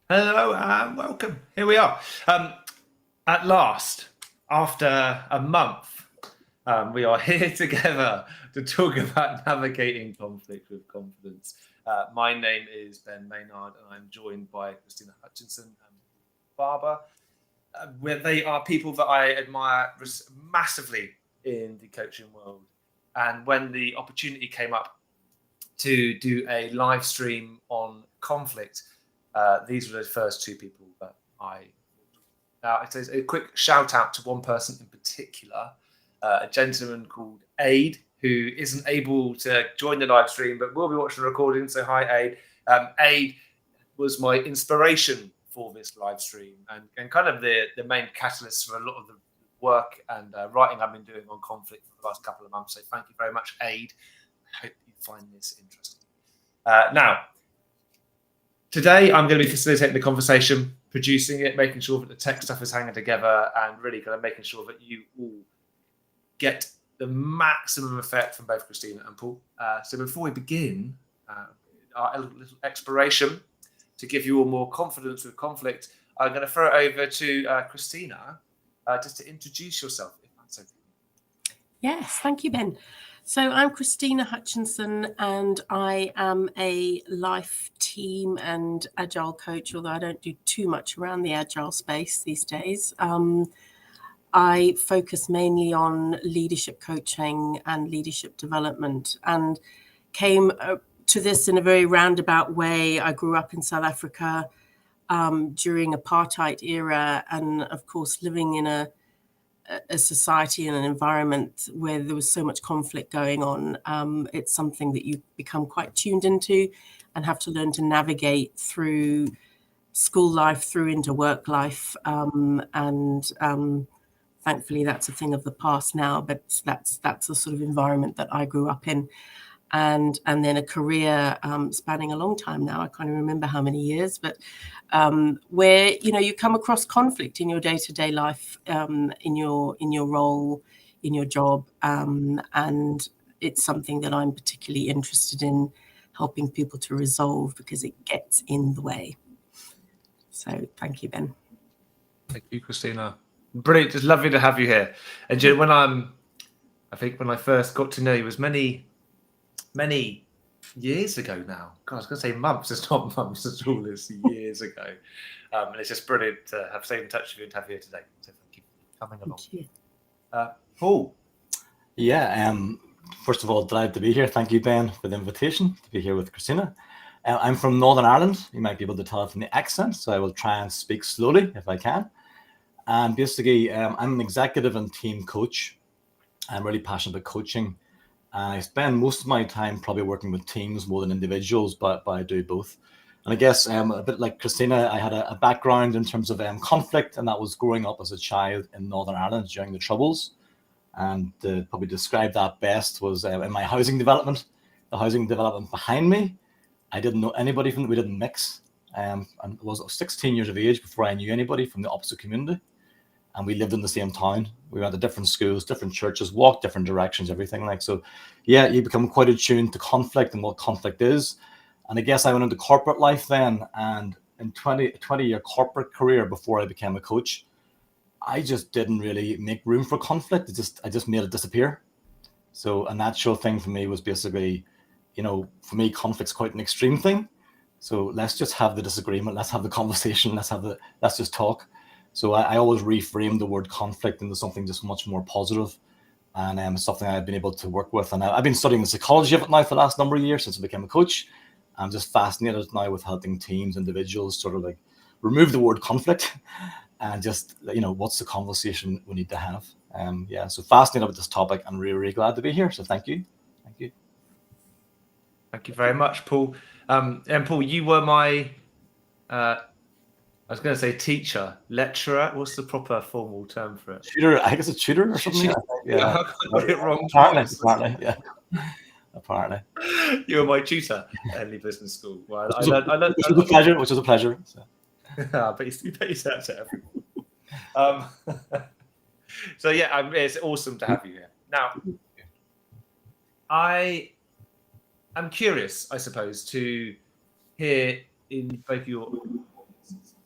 Hello and welcome. Here we are. At last, after a month, we are here together to talk about navigating conflict with confidence. My name is Ben Maynard, and I'm joined by Christina Hutchinson and Paul Barbour. They are people that I admire massively in the coaching world. And when the opportunity came up to do a live stream on conflict, these were the first two people that I. Now, it's a quick shout out to one person in particular, a gentleman called Aid, who isn't able to join the live stream, but will be watching the recording. So, hi, Aid. Aid was my inspiration for this live stream and kind of the main catalyst for a lot of the work and writing I've been doing on conflict for the last couple of months. So, thank you very much, Aid. I hope you find this interesting. Now, today, I'm going to be facilitating the conversation, producing it, making sure that the tech stuff is hanging together, and really kind of making sure that you all get the maximum effect from both Christina and Paul. So before we begin our little exploration to give you all more confidence with conflict, I'm going to throw it over to Christina just to introduce yourself, if that's okay. Yes, thank you, Ben. So I'm Christina Hutchinson, and I am a life team and Agile coach, although I don't do too much around the Agile space these days. I focus mainly on leadership coaching and leadership development, and came to this in a very roundabout way. I grew up in South Africa during Apartheid era, and of course living in a society and an environment where there was so much conflict going on. It's something that you become quite tuned into and have to learn to navigate through school life, through into work life. Thankfully, that's a thing of the past now, but that's the sort of environment that I grew up in. And then a career spanning a long time now. I can't even remember how many years, but where you come across conflict in your day-to-day life, in your role, in your job, and it's something that I'm particularly interested in helping people to resolve because it gets in the way. So thank you, Ben. Thank you, Christina. Brilliant. It's lovely to have you here. And when I think when I first got to know you was many years ago now. God, I was going to say months. It's not months at all. It's years ago. And it's just brilliant to have stayed in touch with you and to have you here today. So thank you for coming along. Thank you. Paul. Yeah. First of all, delighted to be here. Thank you, Ben, for the invitation to be here with Christina. I'm from Northern Ireland. You might be able to tell it from the accent, so I will try and speak slowly if I can. And basically, I'm an executive and team coach. I'm really passionate about coaching. I spend most of my time probably working with teams more than individuals, but I do both. And I guess a bit like Christina, I had a background in terms of conflict, and that was growing up as a child in Northern Ireland during the Troubles. And to probably describe that best was in my housing development. The housing development behind me, I didn't know anybody from it. We didn't mix. And I was 16 years of age before I knew anybody from the opposite community. And we lived in the same town. We went to different schools, different churches, walked different directions, everything like so. Yeah, you become quite attuned to conflict and what conflict is. And I guess I went into corporate life then, and in 20-year corporate career before I became a coach, I just didn't really make room for conflict. I just made it disappear. So a natural thing for me was basically, for me, conflict's quite an extreme thing. So let's just have the disagreement. Let's have the conversation. Let's just talk. So I always reframe the word conflict into something just much more positive, and something I've been able to work with. And I've been studying the psychology of it now for the last number of years since I became a coach. I'm just fascinated now with helping teams, individuals sort of like remove the word conflict and just, what's the conversation we need to have. So fascinated about this topic and really, really glad to be here. So thank you. Thank you very much, Paul. And Paul, you were my, I was going to say teacher, lecturer. What's the proper formal term for it? Tutor, I guess a tutor or something. Yeah, I got it wrong. Apparently, yeah. Apparently. You were my tutor at Henley Business School. Well, Which was a pleasure. So. But you said that to everyone. So yeah, it's awesome to have you here. Now, I am curious, I suppose, to hear in both your,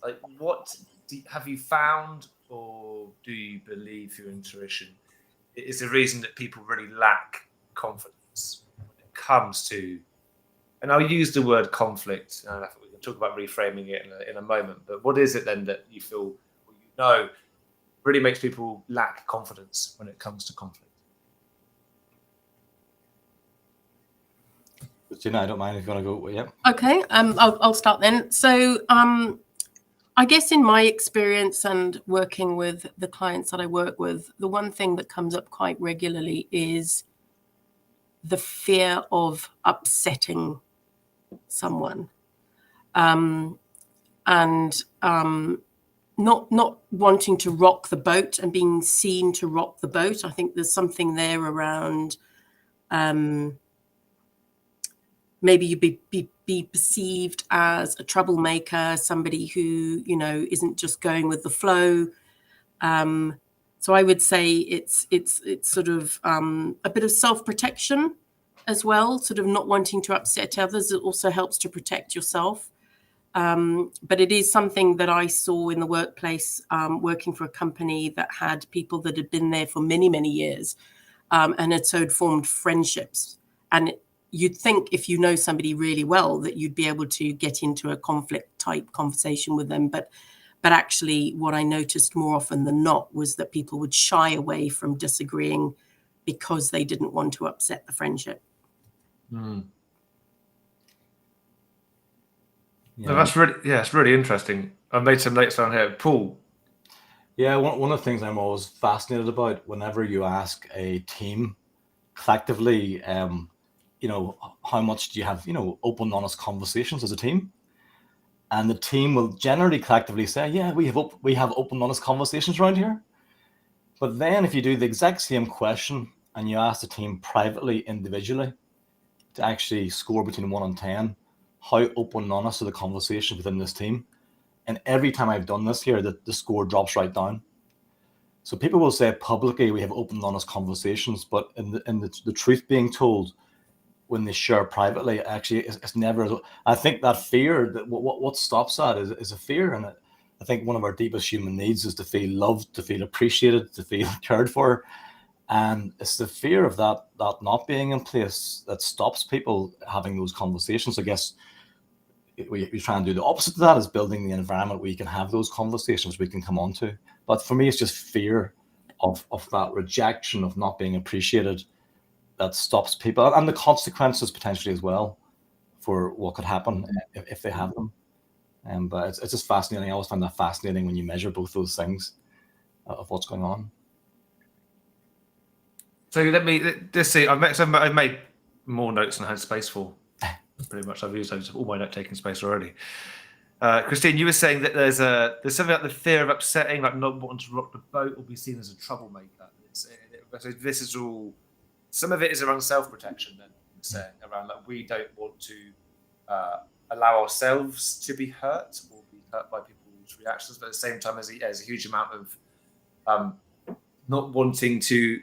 like, what have you found, or do you believe your intuition is the reason that people really lack confidence when it comes to, and I'll use the word conflict, and I think we can talk about reframing it in a moment, but what is it then that you feel, or really makes people lack confidence when it comes to conflict? Christina, I don't mind if you want to go. Yeah. Okay, I'll start then. So I guess in my experience and working with the clients that I work with, the one thing that comes up quite regularly is the fear of upsetting someone, and not wanting to rock the boat and being seen to rock the boat. I think there's something there around maybe you be perceived as a troublemaker, somebody who, isn't just going with the flow. So I would say it's sort of a bit of self-protection as well, sort of not wanting to upset others. It also helps to protect yourself. But it is something that I saw in the workplace, working for a company that had people that had been there for many, many years, and had so formed friendships. And you'd think if you know somebody really well that you'd be able to get into a conflict type conversation with them. But actually what I noticed more often than not was that people would shy away from disagreeing because they didn't want to upset the friendship. Yeah. No, it's really interesting. I've made some notes down here. Paul. Yeah, one of the things I'm always fascinated about whenever you ask a team collectively, how much do you have, open, honest conversations as a team? And the team will generally collectively say, yeah, we have open, honest conversations around here. But then if you do the exact same question and you ask the team privately, individually, to actually score between 1 and 10, how open and honest are the conversations within this team? And every time I've done this here, the score drops right down. So people will say publicly we have open and honest conversations, but in the truth being told, when they share privately, actually it's never. I think that fear, that what stops that is a fear. And I think one of our deepest human needs is to feel loved, to feel appreciated, to feel cared for. And it's the fear of that not being in place that stops people having those conversations. I guess we try and do the opposite of that, is building the environment where you can have those conversations we can come on to. But for me, it's just fear of that rejection, of not being appreciated, that stops people, and the consequences potentially as well for what could happen if they have them. But it's just fascinating. I always find that fascinating when you measure both those things of what's going on. So let me just see. I've made more notes than I had space for. Pretty much, I've used all my note-taking space already. Christine, you were saying that there's something like the fear of upsetting, like not wanting to rock the boat or be seen as a troublemaker. This is all. Some of it is around self-protection. Then saying around like we don't want to allow ourselves to be hurt or be hurt by people's reactions, but at the same time, there's a huge amount of not wanting to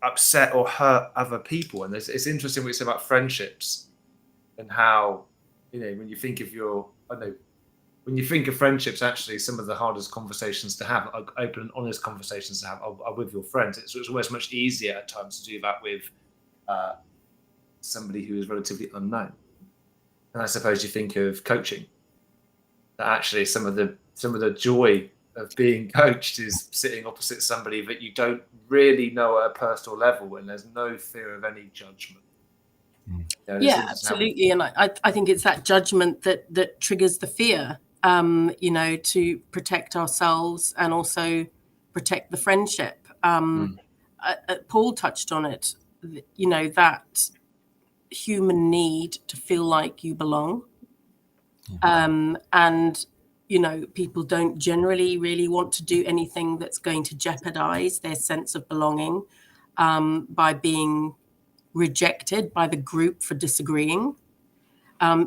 upset or hurt other people. And it's interesting what you say about friendships and how, when you think of friendships, actually some of the hardest conversations to have, open and honest conversations to have, are with your friends. It's always much easier at times to do that with somebody who is relatively unknown. And I suppose you think of coaching, that actually some of the joy of being coached is sitting opposite somebody that you don't really know at a personal level, and there's no fear of any judgment. Yeah, absolutely. And I think it's that judgment that triggers the fear, to protect ourselves and also protect the friendship. Paul touched on it, that human need to feel like you belong. And, people don't generally really want to do anything that's going to jeopardize their sense of belonging by being rejected by the group for disagreeing.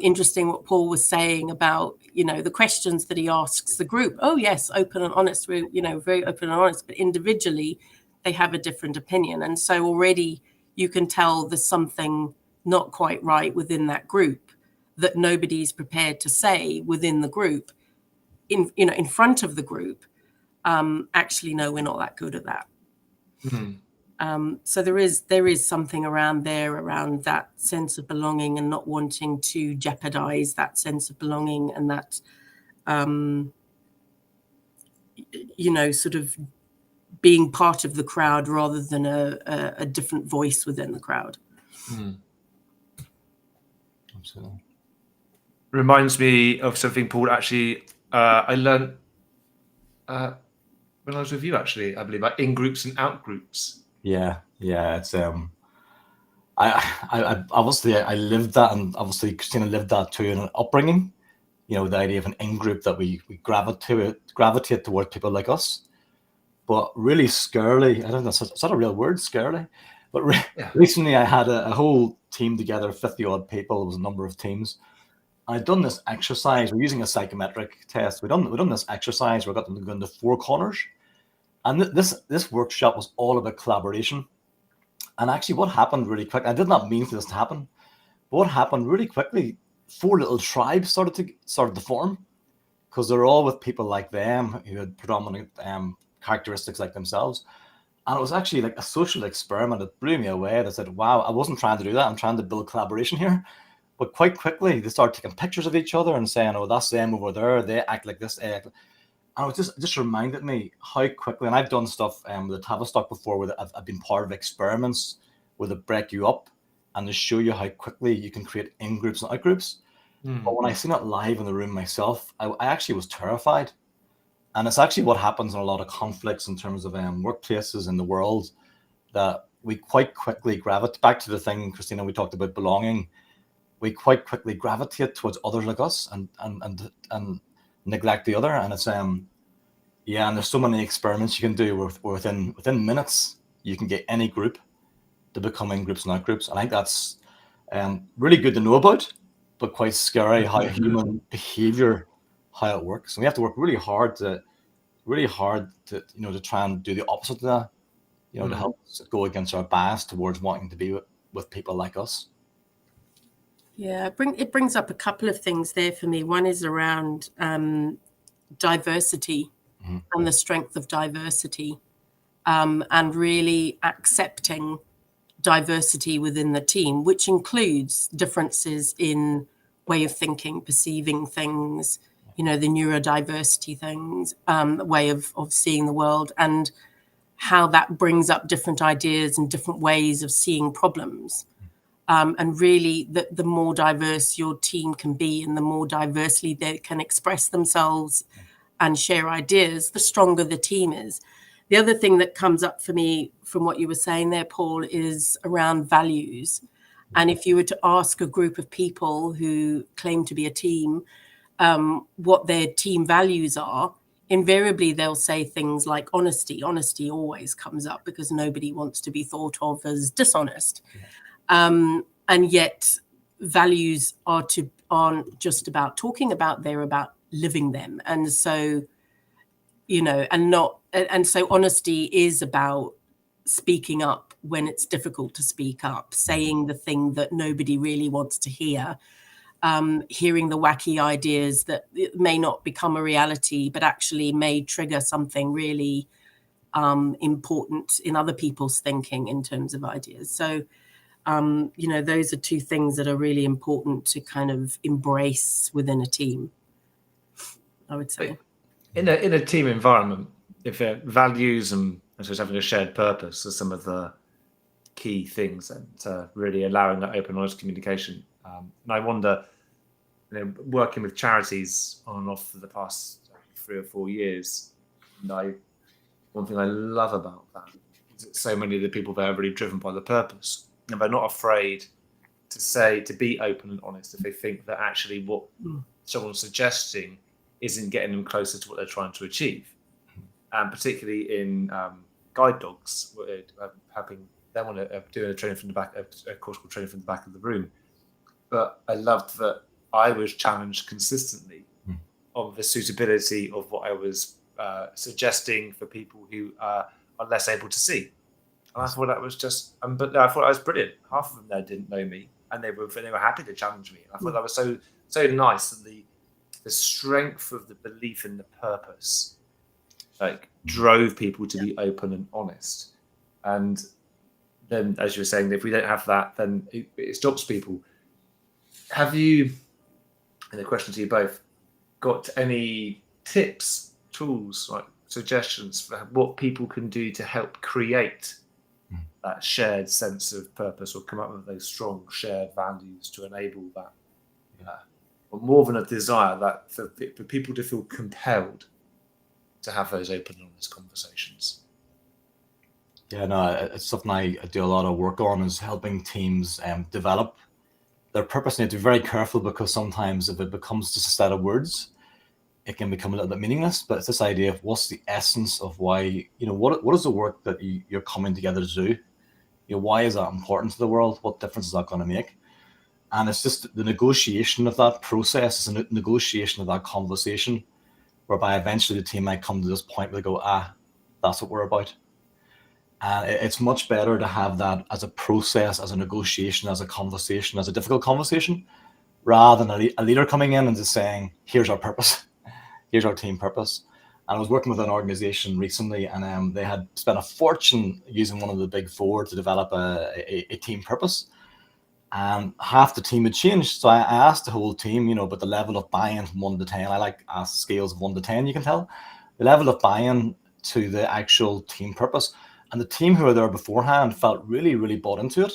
Interesting what Paul was saying about, the questions that he asks the group. Oh, yes, open and honest. We're, very open and honest, but individually they have a different opinion. And so already you can tell there's something not quite right within that group that nobody's prepared to say within the group, in front of the group. Actually, no, we're not that good at that. So there is something around that sense of belonging and not wanting to jeopardize that sense of belonging, and that, sort of being part of the crowd rather than a different voice within the crowd. Absolutely. Reminds me of something, Paul, actually, I learned when I was with you, actually, I believe, like in groups and out groups. Yeah, it's I obviously I lived that, and obviously Christina lived that too in an upbringing. The idea of an in-group that we gravitate towards people like us. But really scarily, I don't know, is that a real word, scarily? But recently I had a whole team together, 50 odd people. It was a number of teams. I'd done this exercise. We're using a psychometric test. We done this exercise where we got them to go into 4 corners. And this workshop was all about collaboration. And actually what happened really quick, I did not mean for this to happen, but what happened really quickly, 4 little tribes started to form, because they're all with people like them who had predominant characteristics like themselves. And it was actually like a social experiment. It blew me away. They said, wow, I wasn't trying to do that. I'm trying to build collaboration here. But quite quickly, they started taking pictures of each other and saying, oh, that's them over there. They act like this. And it just reminded me how quickly, and I've done stuff with the Tavistock before, where I've been part of experiments where they break you up and they show you how quickly you can create in-groups and out-groups. But when I seen it live in the room myself, I actually was terrified. And it's actually what happens in a lot of conflicts in terms of workplaces in the world, that we quite quickly gravitate back to the thing, Christina, we talked about belonging. We quite quickly gravitate towards others like us and neglect the other. And it's and there's so many experiments you can do within minutes you can get any group to become in groups and out groups. I think that's really good to know about, but quite scary how human behavior, how it works. And we have to work really hard to to try and do the opposite of that, to help us go against our bias towards wanting to be with people like us. Yeah, it brings up a couple of things there for me. One is around diversity and the strength of diversity, and really accepting diversity within the team, which includes differences in way of thinking, perceiving things, the neurodiversity things, way of seeing the world, and how that brings up different ideas and different ways of seeing problems. And really, the more diverse your team can be and the more diversely they can express themselves and share ideas, the stronger the team is. The other thing that comes up for me from what you were saying there, Paul, is around values. And if you were to ask a group of people who claim to be a team what their team values are, invariably they'll say things like honesty. Honesty always comes up because nobody wants to be thought of as dishonest. And yet values aren't just about talking about, they're about living them. And so, and so honesty is about speaking up when it's difficult to speak up, saying the thing that nobody really wants to hear, hearing the wacky ideas that may not become a reality, but actually may trigger something really important in other people's thinking in terms of ideas. So, those are 2 things that are really important to kind of embrace within a team, I would say. In a team environment, if values and I suppose having a shared purpose are some of the key things and really allowing that open, honest communication. And I wonder, working with charities on and off for the past 3 or 4 years, one thing I love about that is that so many of the people there are really driven by the purpose, and they're not afraid to be open and honest if they think that actually what someone's suggesting isn't getting them closer to what they're trying to achieve. And particularly in guide dogs, helping them on doing a training from the back, a course called Training from the Back of the Room. But I loved that I was challenged consistently on the suitability of what I was suggesting for people who are less able to see. And I thought that was just, but I thought that was brilliant. Half of them there didn't know me, and they were happy to challenge me. And I thought that was so nice, and the strength of the belief in the purpose, like, drove people to be open and honest. And then, as you were saying, if we don't have that, then it stops people. Have you, and the question to you both, got any tips, tools, like suggestions for what people can do to help create that shared sense of purpose, or come up with those strong shared values to enable that, or more than a desire, that for people to feel compelled to have those open and honest conversations? Yeah, no, it's something I do a lot of work on, is helping teams develop their purpose. And you have to be very careful, because sometimes if it becomes just a set of words, it can become a little bit meaningless. But it's this idea of what's the essence of why, what is the work that you're coming together to do? Why is that important to the world? What difference is that going to make? And it's just the negotiation of that process, is a negotiation of that conversation, whereby eventually the team might come to this point where they go, that's what we're about. And it's much better to have that as a process, as a negotiation, as a conversation, as a difficult conversation, rather than a leader coming in and just saying, here's our purpose, here's our team purpose. And I was working with an organization recently, and they had spent a fortune using one of the big four to develop a team purpose. And half the team had changed. So I asked the whole team, about the level of buy-in from 1 to 10. I like ask scales of 1 to 10, you can tell. The level of buy-in to the actual team purpose. And the team who were there beforehand felt really, really bought into it.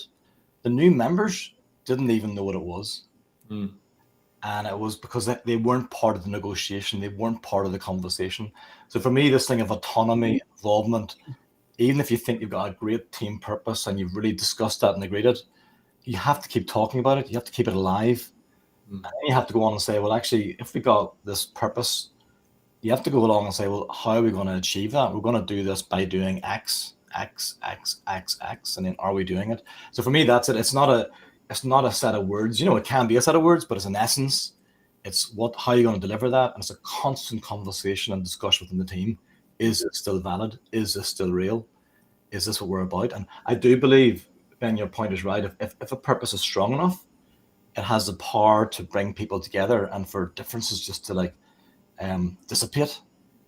The new members didn't even know what it was. And it was because they weren't part of the negotiation. They weren't part of the conversation. So for me, this thing of autonomy, involvement, even if you think you've got a great team purpose and you've really discussed that and agreed it, you have to keep talking about it. You have to keep it alive. And then you have to go on and say, well, actually, if we got this purpose, you have to go along and say, well, how are we going to achieve that? We're going to do this by doing X, X, X, X, X. And then are we doing it? So for me, that's it. It's not a set of words. It can be a set of words, but it's an essence. It's how are you going to deliver that? And it's a constant conversation and discussion within the team. Is it still valid? Is this still real? Is this what we're about? And I do believe, Ben, your point is right. If a purpose is strong enough, it has the power to bring people together and for differences just to dissipate.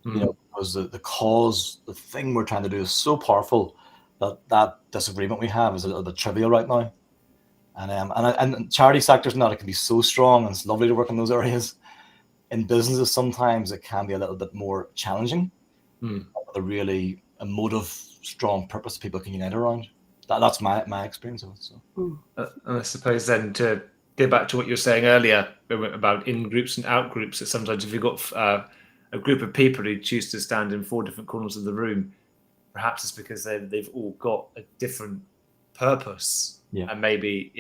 Because the cause, the thing we're trying to do is so powerful that disagreement we have is a little bit trivial right now. And charity sectors now, it can be so strong, and it's lovely to work in those areas. In businesses, sometimes it can be a little bit more challenging. A really emotive, strong purpose people can unite around. That's my experience of it. So, and I suppose then, to go back to what you were saying earlier about in groups and out groups, that sometimes if you've got a group of people who choose to stand in 4 different corners of the room, perhaps it's because they've all got a different purpose. And maybe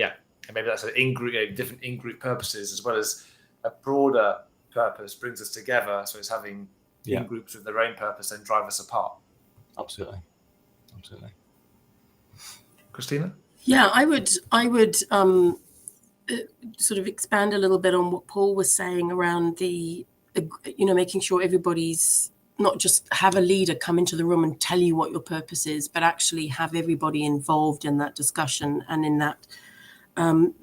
that's an in-group, different in-group purposes, as well as a broader purpose brings us together. So it's having in-groups with their own purpose and drive us apart. Absolutely. Christina? Yeah, I would sort of expand a little bit on what Paul was saying around the, making sure everybody's not just have a leader come into the room and tell you what your purpose is, but actually have everybody involved in that discussion and in that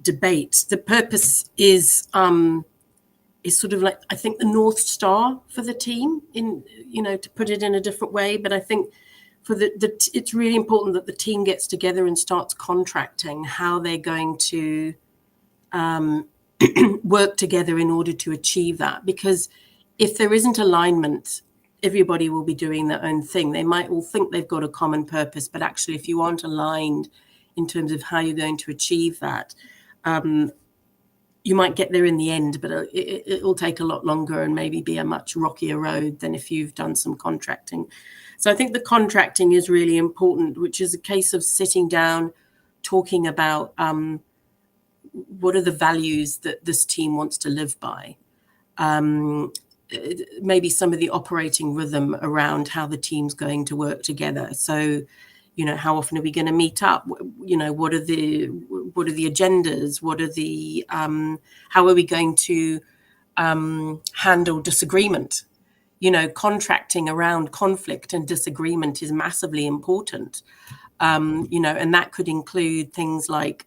debate. The purpose is sort of like, I think, the North Star for the team, to put it in a different way. But I think it's really important that the team gets together and starts contracting how they're going to work together in order to achieve that. Because if there isn't alignment, everybody will be doing their own thing. They might all think they've got a common purpose, but actually if you aren't aligned in terms of how you're going to achieve that. You might get there in the end, but it will take a lot longer and maybe be a much rockier road than if you've done some contracting. So I think the contracting is really important, which is a case of sitting down, talking about what are the values that this team wants to live by. Maybe some of the operating rhythm around how the team's going to work together. So, how often are we going to meet up? What are the agendas? What are the how are we going to handle disagreement? Contracting around conflict and disagreement is massively important. And that could include things like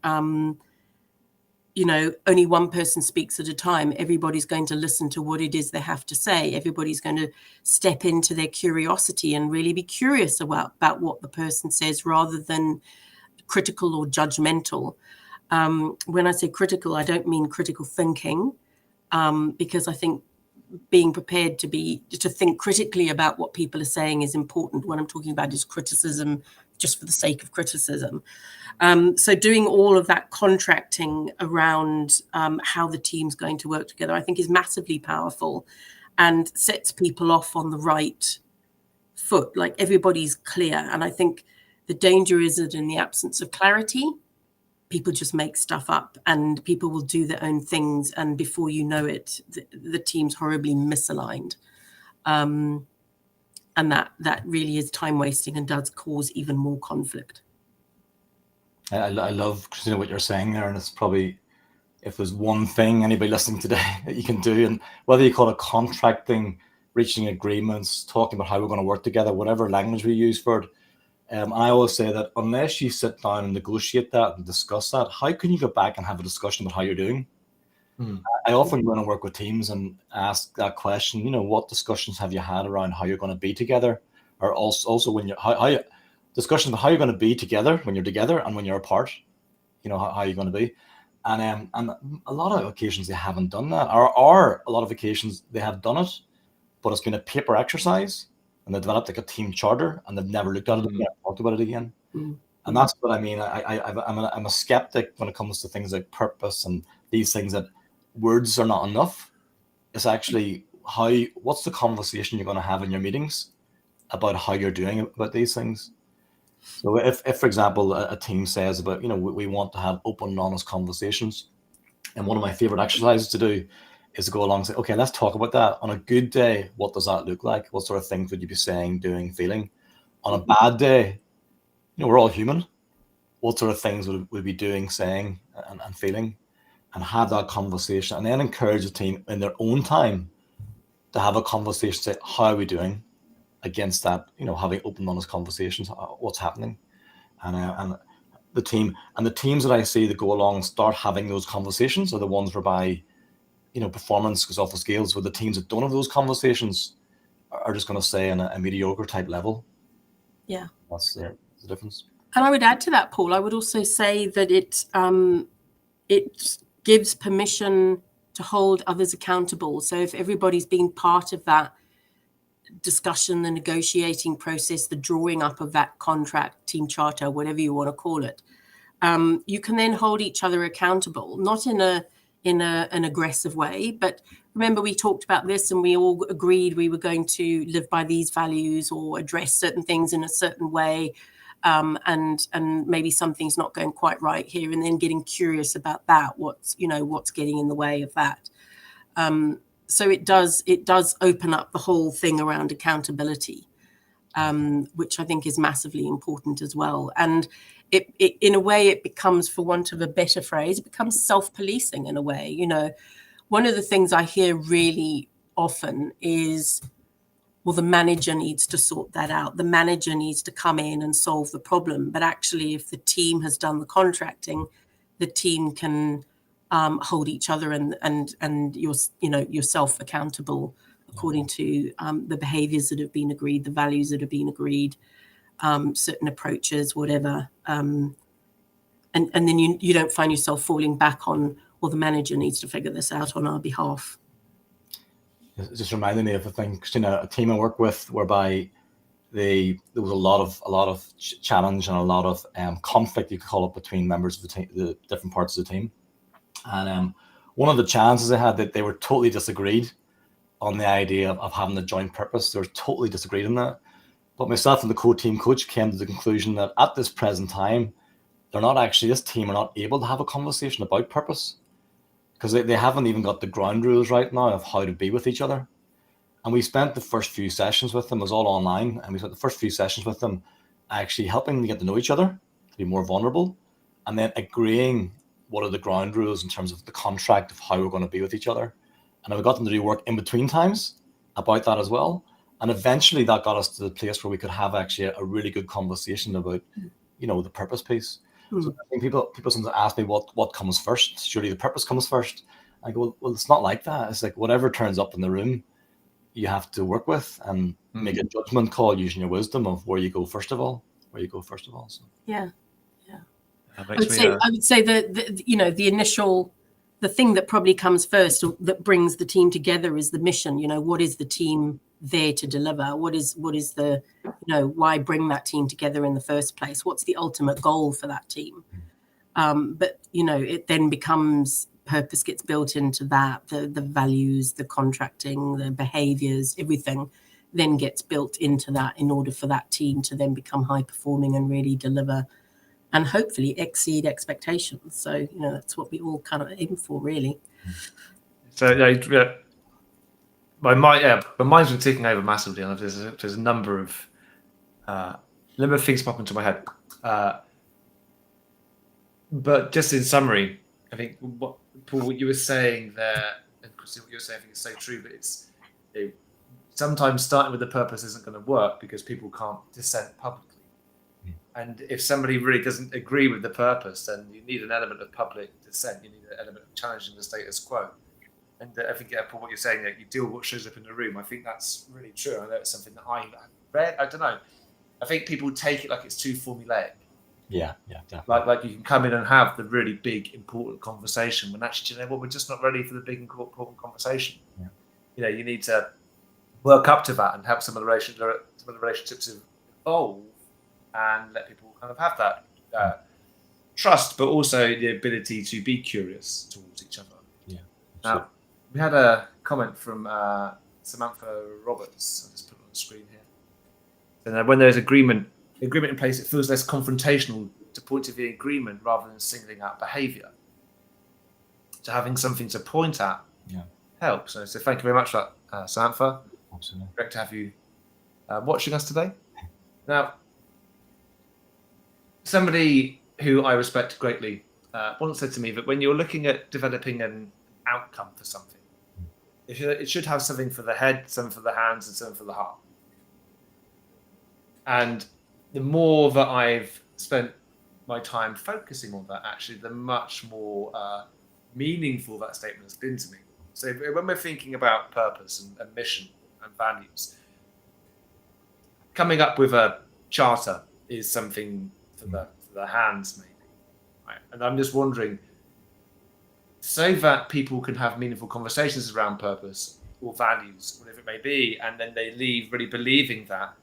only one person speaks at a time. Everybody's going to listen to what it is they have to say. Everybody's going to step into their curiosity and really be curious about what the person says rather than critical or judgmental. When I say critical, I don't mean critical thinking, because I think being prepared to think critically about what people are saying is important. What I'm talking about is criticism just for the sake of criticism. So doing all of that contracting around how the team's going to work together, I think is massively powerful and sets people off on the right foot. Like everybody's clear. And I think the danger is that in the absence of clarity, people just make stuff up and people will do their own things. And before you know it, the team's horribly misaligned. And that really is time wasting and does cause even more conflict. I love, Christina, what you're saying there. And it's probably, if there's one thing anybody listening today that you can do, and whether you call it contracting, reaching agreements, talking about how we're going to work together, whatever language we use for it. And I always say that unless you sit down and negotiate that and discuss that, how can you go back and have a discussion about how you're doing? I often go in and work with teams and ask that question, what discussions have you had around how you're going to be together? Or also when you're, discussions about how you're going to be together when you're together and when you're apart, how you're going to be. And a lot of occasions they haven't done that, or a lot of occasions they have done it, but it's been a paper exercise and they developed like a team charter and they've never looked at it again, talked about it again. And that's what I mean. I'm a skeptic when it comes to things like purpose and these things, that words are not enough. It's actually what's the conversation you're going to have in your meetings about how you're doing about these things. So if for example, a team says about, we want to have open and honest conversations. And one of my favorite exercises to do is to go along and say, okay, let's talk about that. On a good day, what does that look like? What sort of things would you be saying, doing, feeling? On a bad day, we're all human. What sort of things would we be doing, saying, and feeling? And have that conversation, and then encourage the team in their own time to have a conversation, say, how are we doing against that, having open, honest conversations, what's happening. And the teams that I see that go along and start having those conversations are the ones whereby, performance goes off the scales, where the teams that don't have those conversations are just going to stay in a mediocre type level. Yeah. That's the difference. And I would add to that, Paul, I would also say that it gives permission to hold others accountable. So if everybody's been part of that discussion, the negotiating process, the drawing up of that contract, team charter, whatever you want to call it, you can then hold each other accountable, not in an aggressive way, but remember we talked about this and we all agreed we were going to live by these values or address certain things in a certain way, and maybe something's not going quite right here, and then getting curious about that, what's getting in the way of that. So it does open up the whole thing around accountability, which I think is massively important as well. And it in a way, it becomes, for want of a better phrase, it becomes self-policing in a way. One of the things I hear really often is, well, the manager needs to sort that out. The manager needs to come in and solve the problem. But actually, if the team has done the contracting, the team can hold each other and yourself accountable according to the behaviors that have been agreed, the values that have been agreed, certain approaches, whatever. And then you don't find yourself falling back on, well, the manager needs to figure this out on our behalf. It just reminded me of a thing, Christina, a team I work with whereby there was a lot of challenge and a lot of conflict, you could call it, between members of the team, the different parts of the team. And one of the challenges they had, that they were totally disagreed on the idea of having a joint purpose. They were totally disagreed on that. But myself and the co-team coach came to the conclusion that at this present time, this team are not able to have a conversation about purpose, because they haven't even got the ground rules right now of how to be with each other. And we spent the first few sessions with them, it was all online, and we spent the first few sessions with them actually helping them get to know each other, to be more vulnerable, and then agreeing what are the ground rules in terms of the contract of how we're going to be with each other. And we got them to do work in between times about that as well. And eventually that got us to the place where we could have actually a really good conversation about, the purpose piece. So I think people sometimes ask me what comes first. Surely the purpose comes first. I go, well, it's not like that. It's like whatever turns up in the room, you have to work with and make a judgment call using your wisdom of where you go first of all. So. Yeah. I would say that the initial, the thing that probably comes first, or that brings the team together, is the mission. What is the team there to deliver? What is the, why bring that team together in the first place? What's the ultimate goal for that team? But it then becomes, purpose gets built into that, the values, the contracting, the behaviors, everything then gets built into that in order for that team to then become high performing and really deliver and hopefully exceed expectations. So, that's what we all kind of aim for, really. So, my mind's been ticking over massively, and there's a number of things pop into my head. But just in summary, I think Paul, what you were saying there, and Christina, what you were saying, I think is so true. But it's sometimes starting with the purpose isn't going to work because people can't dissent publicly. And if somebody really doesn't agree with the purpose, then you need an element of public dissent. You need an element of challenging the status quo. And I think, Paul, what you're saying, that you deal with what shows up in the room, I think that's really true. I know it's something that I read. I don't know. I think people take it like it's too formulaic. Yeah, definitely. Like you can come in and have the really big, important conversation when actually, we're just not ready for the big, important conversation. Yeah. You need to work up to that and help some of the relationships evolve and let people kind of have that trust, but also the ability to be curious towards each other. Yeah. Now, we had a comment from Samantha Roberts. I'll just put it on the screen here. And when there's agreement in place, it feels less confrontational to point to the agreement rather than singling out behaviour. So having something to point at helps. So thank you very much for that, Samantha. Absolutely. Great to have you watching us today. Now, somebody who I respect greatly once said to me that when you're looking at developing an outcome for something, it should have something for the head, something for the hands, and something for the heart. And the more that I've spent my time focusing on that, actually, the much more meaningful that statement has been to me. So when we're thinking about purpose and mission and values, coming up with a charter is something for the hands, maybe. Right? And I'm just wondering, so that people can have meaningful conversations around purpose or values, whatever it may be, and then they leave really believing that,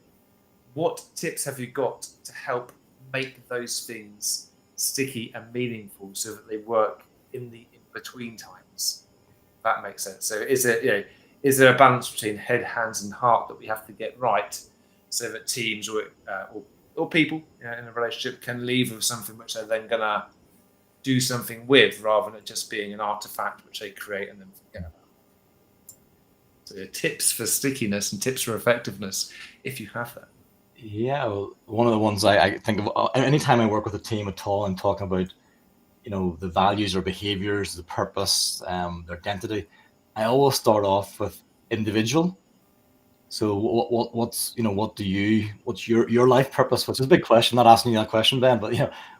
what tips have you got to help make those things sticky and meaningful so that they work in the in-between times? If that makes sense. So is there a balance between head, hands, and heart that we have to get right so that teams or people in a relationship can leave with something which they're then going to do something with, rather than it just being an artifact which they create and then forget about? So tips for stickiness and tips for effectiveness, if you have that. Yeah, well, one of the ones I think of anytime I work with a team at all and talking about, the values or behaviors, the purpose, their identity, I always start off with individual. So what's your life purpose? Which is a big question. I'm not asking you that question, Ben, but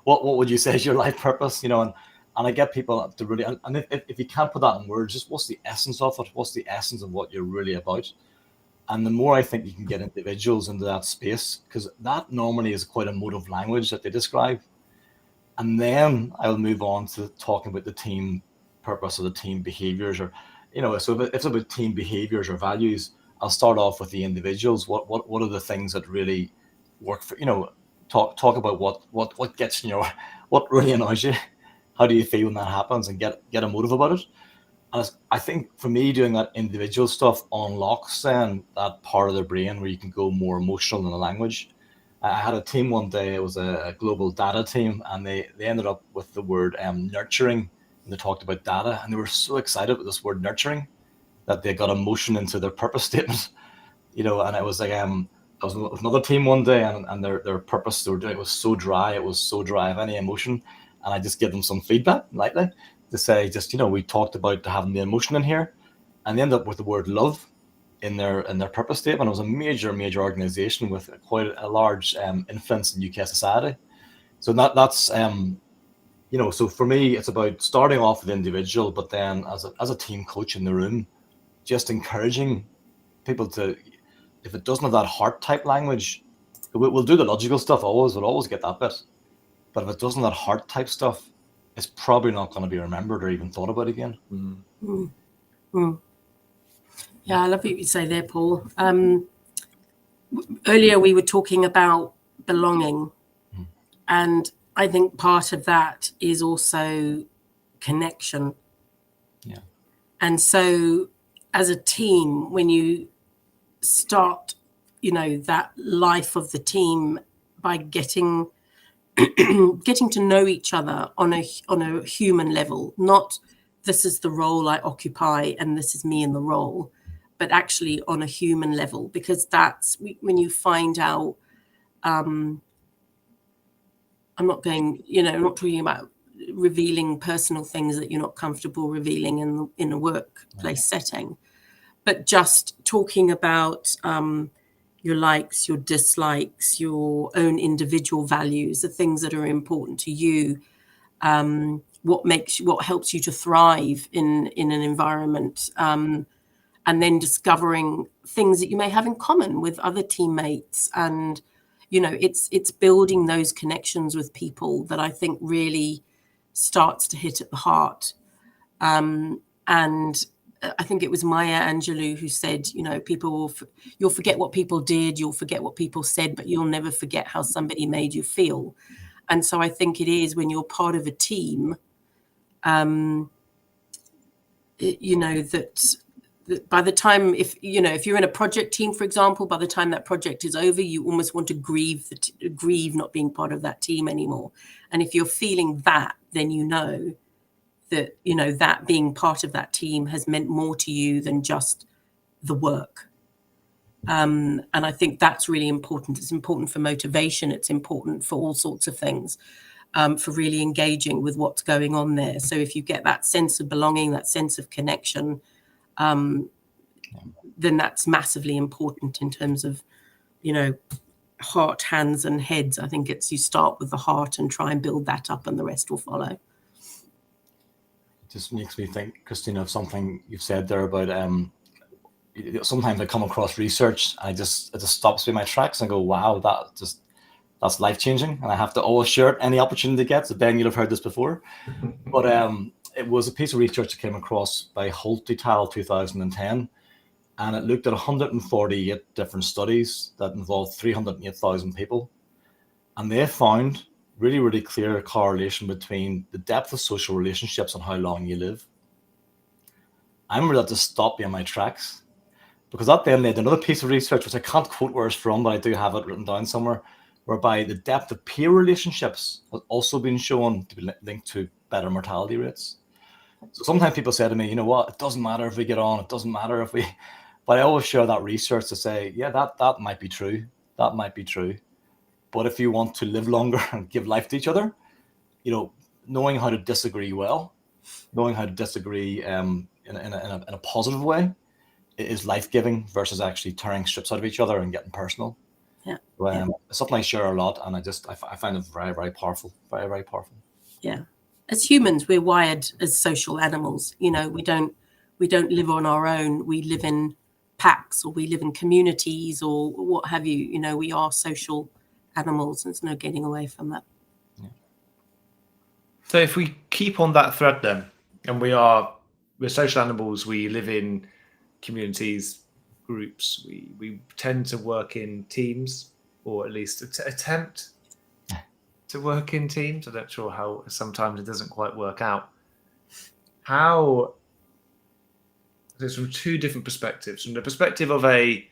what would you say is your life purpose? And I get people to really, and if you can't put that in words, just what's the essence of it? What's the essence of what you're really about? And the more I think you can get individuals into that space, because that normally is quite a motive language that they describe. And then I'll move on to talking about the team purpose or the team behaviors, or, so if it's about team behaviors or values, I'll start off with the individuals. What are the things that really work for, talk about what gets, what really annoys you. How do you feel when that happens, and get a motive about it. And I think for me, doing that individual stuff unlocks then that part of their brain where you can go more emotional than the language. I had a team one day, it was a global data team, and they ended up with the word nurturing, and they talked about data, and they were so excited with this word nurturing that they got emotion into their purpose statement, and it was like, I was with another team one day, and their purpose they were doing, it was so dry of any emotion, and I just give them some feedback lightly to say, just, we talked about having the emotion in here, and they end up with the word love in their purpose statement. It was a major organization with quite a large influence in UK society. So that's so for me, it's about starting off with the individual, but then as a team coach in the room, just encouraging people to, if it doesn't have that heart type language, we'll do the logical stuff always, we'll always get that bit, but if it doesn't have that heart type stuff, it's probably not going to be remembered or even thought about again. Yeah, I love what you say there, Paul. Earlier we were talking about belonging, and I think part of that is also connection. Yeah. And so as a team, when you start, that life of the team by getting to know each other on a human level, not this is the role I occupy and this is me in the role, but actually on a human level, because that's when you find out, I'm not talking about revealing personal things that you're not comfortable revealing in a workplace setting, but just talking about your likes, your dislikes, your own individual values, the things that are important to you, what helps you to thrive in an environment, and then discovering things that you may have in common with other teammates. And it's building those connections with people that I think really starts to hit at the heart. And I think it was Maya Angelou who said, you'll forget what people did, you'll forget what people said, but you'll never forget how somebody made you feel. And so I think it is when you're part of a team, that by the time, if you're in a project team, for example, by the time that project is over, you almost want to grieve not being part of that team anymore. And if you're feeling that, then that that being part of that team has meant more to you than just the work. And I think that's really important. It's important for motivation. It's important for all sorts of things, for really engaging with what's going on there. So if you get that sense of belonging, that sense of connection, then that's massively important in terms of, heart, hands and heads. I think you start with the heart and try and build that up, and the rest will follow. Just makes me think, Christina, of something you've said there about sometimes I come across research and it just stops me in my tracks and go, wow, that's life-changing, and I have to always share it any opportunity to get. So Ben, you'll have heard this before, but it was a piece of research that came across by Holt et al. 2010, and it looked at 148 different studies that involved 308,000 people, and they found really, really clear correlation between the depth of social relationships and how long you live. I remember that just stopped me in my tracks, because at the end they had another piece of research, which I can't quote where it's from, but I do have it written down somewhere, whereby the depth of peer relationships has also been shown to be linked to better mortality rates. So sometimes people say to me, it doesn't matter if we get on, it doesn't matter if we, but I always share that research to say, yeah, that might be true. That might be true. But if you want to live longer and give life to each other, knowing how to disagree well, knowing how to disagree in a positive way is life-giving versus actually tearing strips out of each other and getting personal. Yeah. It's something I share a lot, and I find it very, very powerful. Very, very powerful. Yeah. As humans, we're wired as social animals. We don't live on our own. We live in packs, or we live in communities, or what have you. We are social animals, and there's no getting away from that. Yeah. So if we keep on that thread then, and we're social animals, we live in communities, groups, we tend to work in teams, or at least attempt to work in teams. I'm not sure how, sometimes it doesn't quite work out. How, there's from two different perspectives, from the perspective of a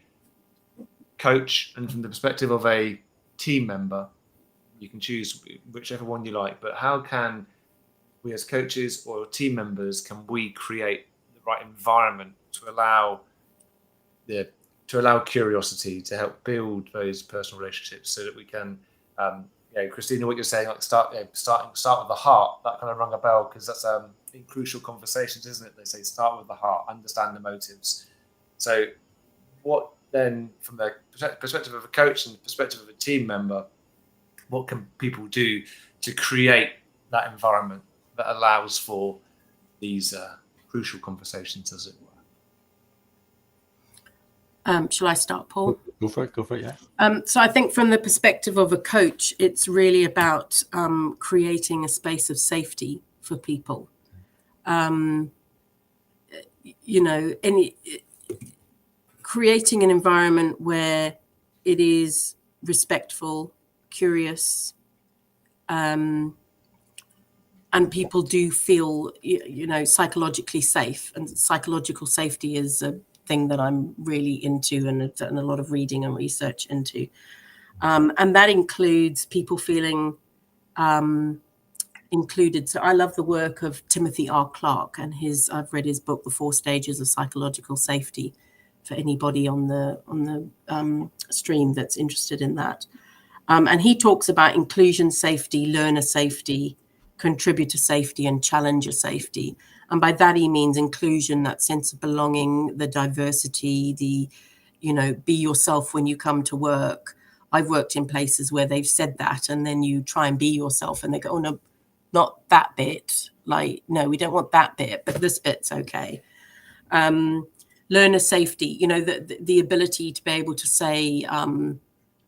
coach and from the perspective of a team member. You can choose whichever one you like, but how can we as coaches or team members, can we create the right environment to allow curiosity, to help build those personal relationships, so that we can, Christina, what you're saying, like start with the heart, that kind of rung a bell, because that's in crucial conversations, isn't it? They say start with the heart, understand the motives. So what then, from the perspective of a coach and the perspective of a team member, what can people do to create that environment that allows for these crucial conversations, as it were? Shall I start, Paul? Go for it, yeah. So I think from the perspective of a coach, it's really about creating a space of safety for people. Creating an environment where it is respectful, curious, and people do feel, psychologically safe. And psychological safety is a thing that I'm really into and have done a lot of reading and research into. And that includes people feeling included. So I love the work of Timothy R. Clark, and I've read his book, The 4 Stages of Psychological Safety, for anybody on the stream that's interested in that. And he talks about inclusion safety, learner safety, contributor safety, and challenger safety. And by that, he means inclusion, that sense of belonging, the diversity, the, be yourself when you come to work. I've worked in places where they've said that, and then you try and be yourself and they go, oh, no, not that bit. Like, no, we don't want that bit, but this bit's okay. Learner safety, the ability to be able to say,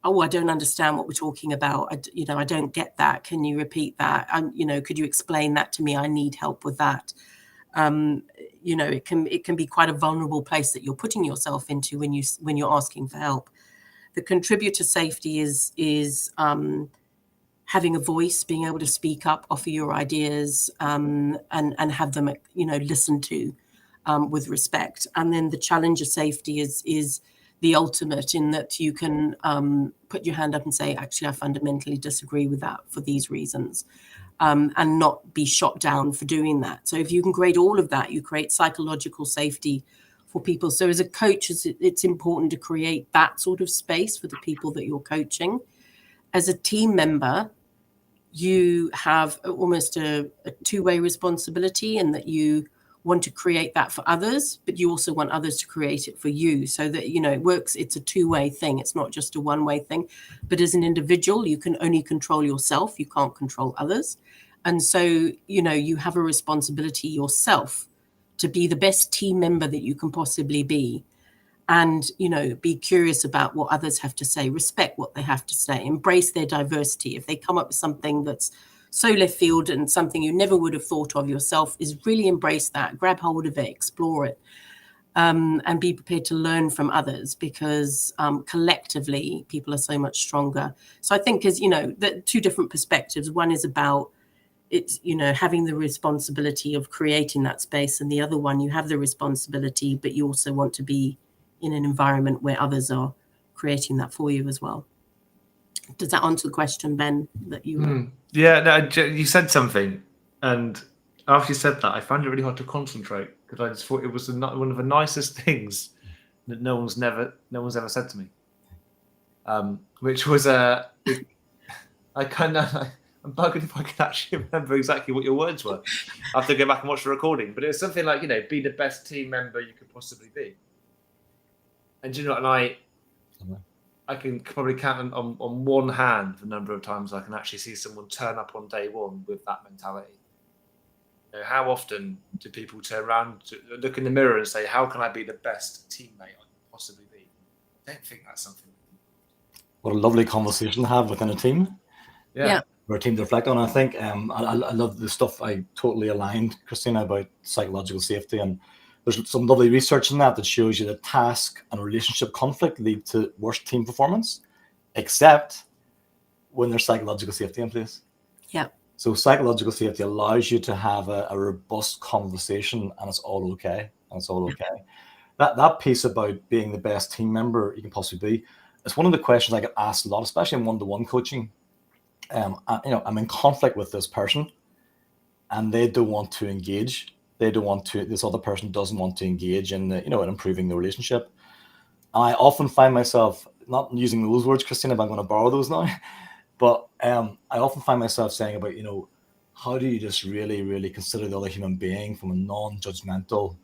oh, I don't understand what we're talking about. I don't get that. Can you repeat that? Could you explain that to me? I need help with that. It can be quite a vulnerable place that you're putting yourself into when you're asking for help. The contributor safety is having a voice, being able to speak up, offer your ideas, and have them, listened to with respect. And then the challenger safety is the ultimate, in that you can put your hand up and say, actually, I fundamentally disagree with that for these reasons, and not be shot down for doing that. So if you can create all of that, you create psychological safety for people. So as a coach, it's important to create that sort of space for the people that you're coaching. As a team member, you have almost a two-way responsibility, in that you want to create that for others, but you also want others to create it for you, so that, it works. It's a two-way thing. It's not just a one-way thing. But as an individual, you can only control yourself. You can't control others. And so, you have a responsibility yourself to be the best team member that you can possibly be. And, be curious about what others have to say, respect what they have to say, embrace their diversity. If they come up with something that's so left field and something you never would have thought of yourself, is really embrace that, grab hold of it, explore it, and be prepared to learn from others, because collectively people are so much stronger. So I think, as the two different perspectives, one is about it's, having the responsibility of creating that space, and the other one, you have the responsibility, but you also want to be in an environment where others are creating that for you as well. Does that answer the question, Ben, that you Yeah, no, you said something, and after you said that, I found it really hard to concentrate, because I just thought it was one of the nicest things that no one's ever said to me. Which was I'm bugging if I can actually remember exactly what your words were. I have to go back and watch the recording, but it was something like, be the best team member you could possibly be. And and I can probably count on one hand the number of times I can actually see someone turn up on day one with that mentality. How often do people turn around, look in the mirror and say, how can I be the best teammate I can possibly be? I don't think that's something. What a lovely conversation to have within a team. Yeah. Or a team to reflect on, I think. I love the stuff. I totally aligned, Christina, about psychological safety and there's some lovely research in that shows you that task and relationship conflict lead to worse team performance, except when there's psychological safety in place. Yeah. So psychological safety allows you to have a robust conversation, and it's all okay. That piece about being the best team member you can possibly be, it's one of the questions I get asked a lot, especially in one-to-one coaching. I'm in conflict with this person, and they don't want to engage. This other person doesn't want to engage in in improving the relationship. And I often find myself not using those words, Christina, but I'm going to borrow those now. But I often find myself saying about, how do you just really, really consider the other human being from a non-judgmental,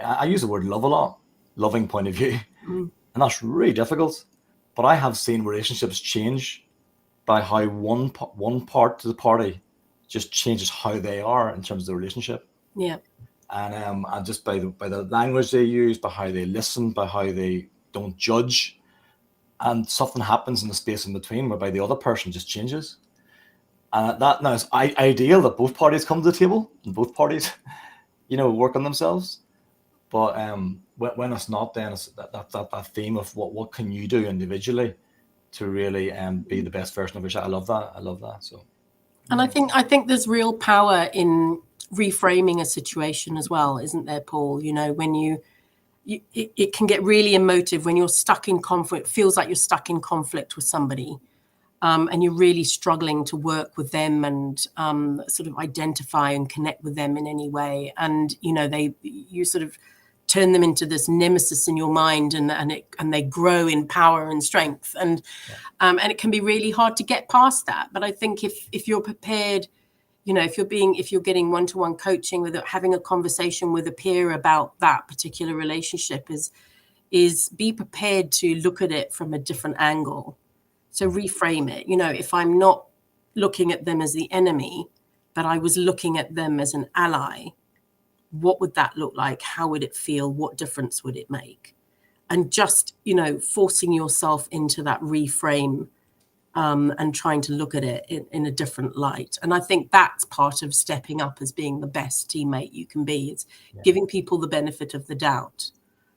I use the word love a lot, loving point of view. And that's really difficult. But I have seen relationships change by how one part of the party just changes how they are in terms of the relationship. Yeah. And just by the language they use, by how they listen, by how they don't judge. And something happens in the space in between whereby the other person just changes. And that now it's ideal that both parties come to the table and both parties, work on themselves. But when it's not, then it's that theme of what can you do individually to really be the best version of yourself. I love that. So, and I think there's real power in reframing a situation as well, isn't there, Paul? When it can get really emotive when you're stuck in conflict. It feels like you're stuck in conflict with somebody, and you're really struggling to work with them and sort of identify and connect with them in any way. And you sort of turn them into this nemesis in your mind, and they grow in power and strength, and it can be really hard to get past that. But I think if you're prepared, if you're getting one-to-one coaching, with having a conversation with a peer about that particular relationship, is be prepared to look at it from a different angle. So reframe it. If I'm not looking at them as the enemy, but I was looking at them as an ally, what would that look like? How would it feel? What difference would it make? And just, forcing yourself into that reframe, and trying to look at it in a different light. And I think that's part of stepping up as being the best teammate you can be. It's giving people the benefit of the doubt.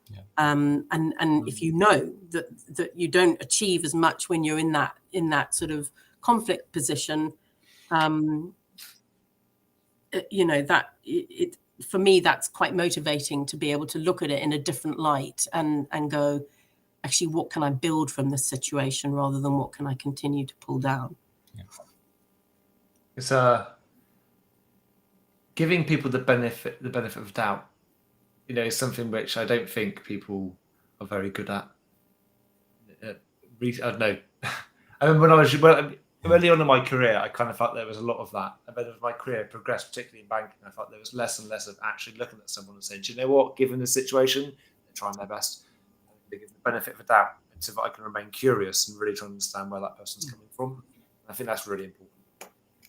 Yeah. And if you know that you don't achieve as much when you're in that sort of conflict position, for me, that's quite motivating to be able to look at it in a different light and go, actually, what can I build from this situation rather than what can I continue to pull down? Yeah. It's giving people the benefit of doubt. Is something which I don't think people are very good at. I don't know. I remember when I was early on in my career, I kind of felt there was a lot of that. And then as my career progressed, particularly in banking, I felt there was less and less of actually looking at someone and saying, do you know what, given the situation, they're trying their best. They give the benefit of a doubt so that I can remain curious and really try to understand where that person's coming from. I think that's really important.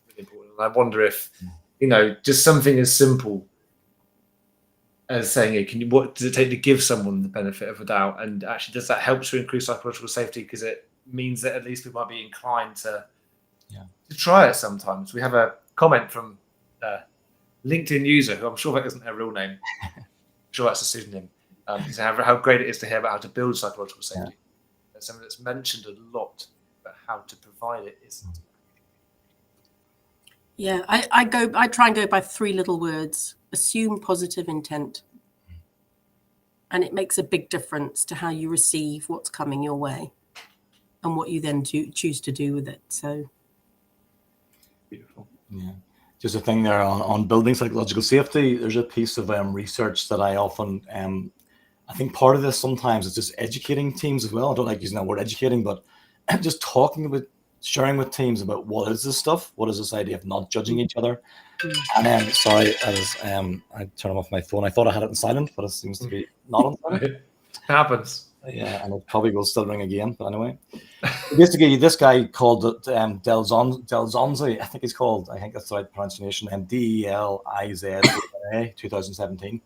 Really important. And I wonder if, just something as simple as saying, what does it take to give someone the benefit of a doubt? And actually, does that help to increase psychological safety? Because it means that at least people might be inclined to try it sometimes. We have a comment from a LinkedIn user, who I'm sure that isn't her real name. I'm sure that's a pseudonym. How great it is to hear about how to build psychological safety. That's something that's mentioned a lot, but how to provide it isn't. Yeah, I try and go by 3 little words: assume positive intent. And it makes a big difference to how you receive what's coming your way and what you then choose to do with it. So beautiful. Yeah. Just a thing there on building psychological safety. There's a piece of research that I often, I think part of this sometimes is just educating teams as well. I don't like using that word educating, but just sharing with teams about what is this stuff? What is this idea of not judging each other? And then, sorry, I turned off my phone. I thought I had it in silent, but it seems to be not on silent. It happens. Yeah, and it probably will still ring again. But anyway, basically, this guy called it Delzonzi, I think he's called. I think that's the right pronunciation. DELIZA, 2017.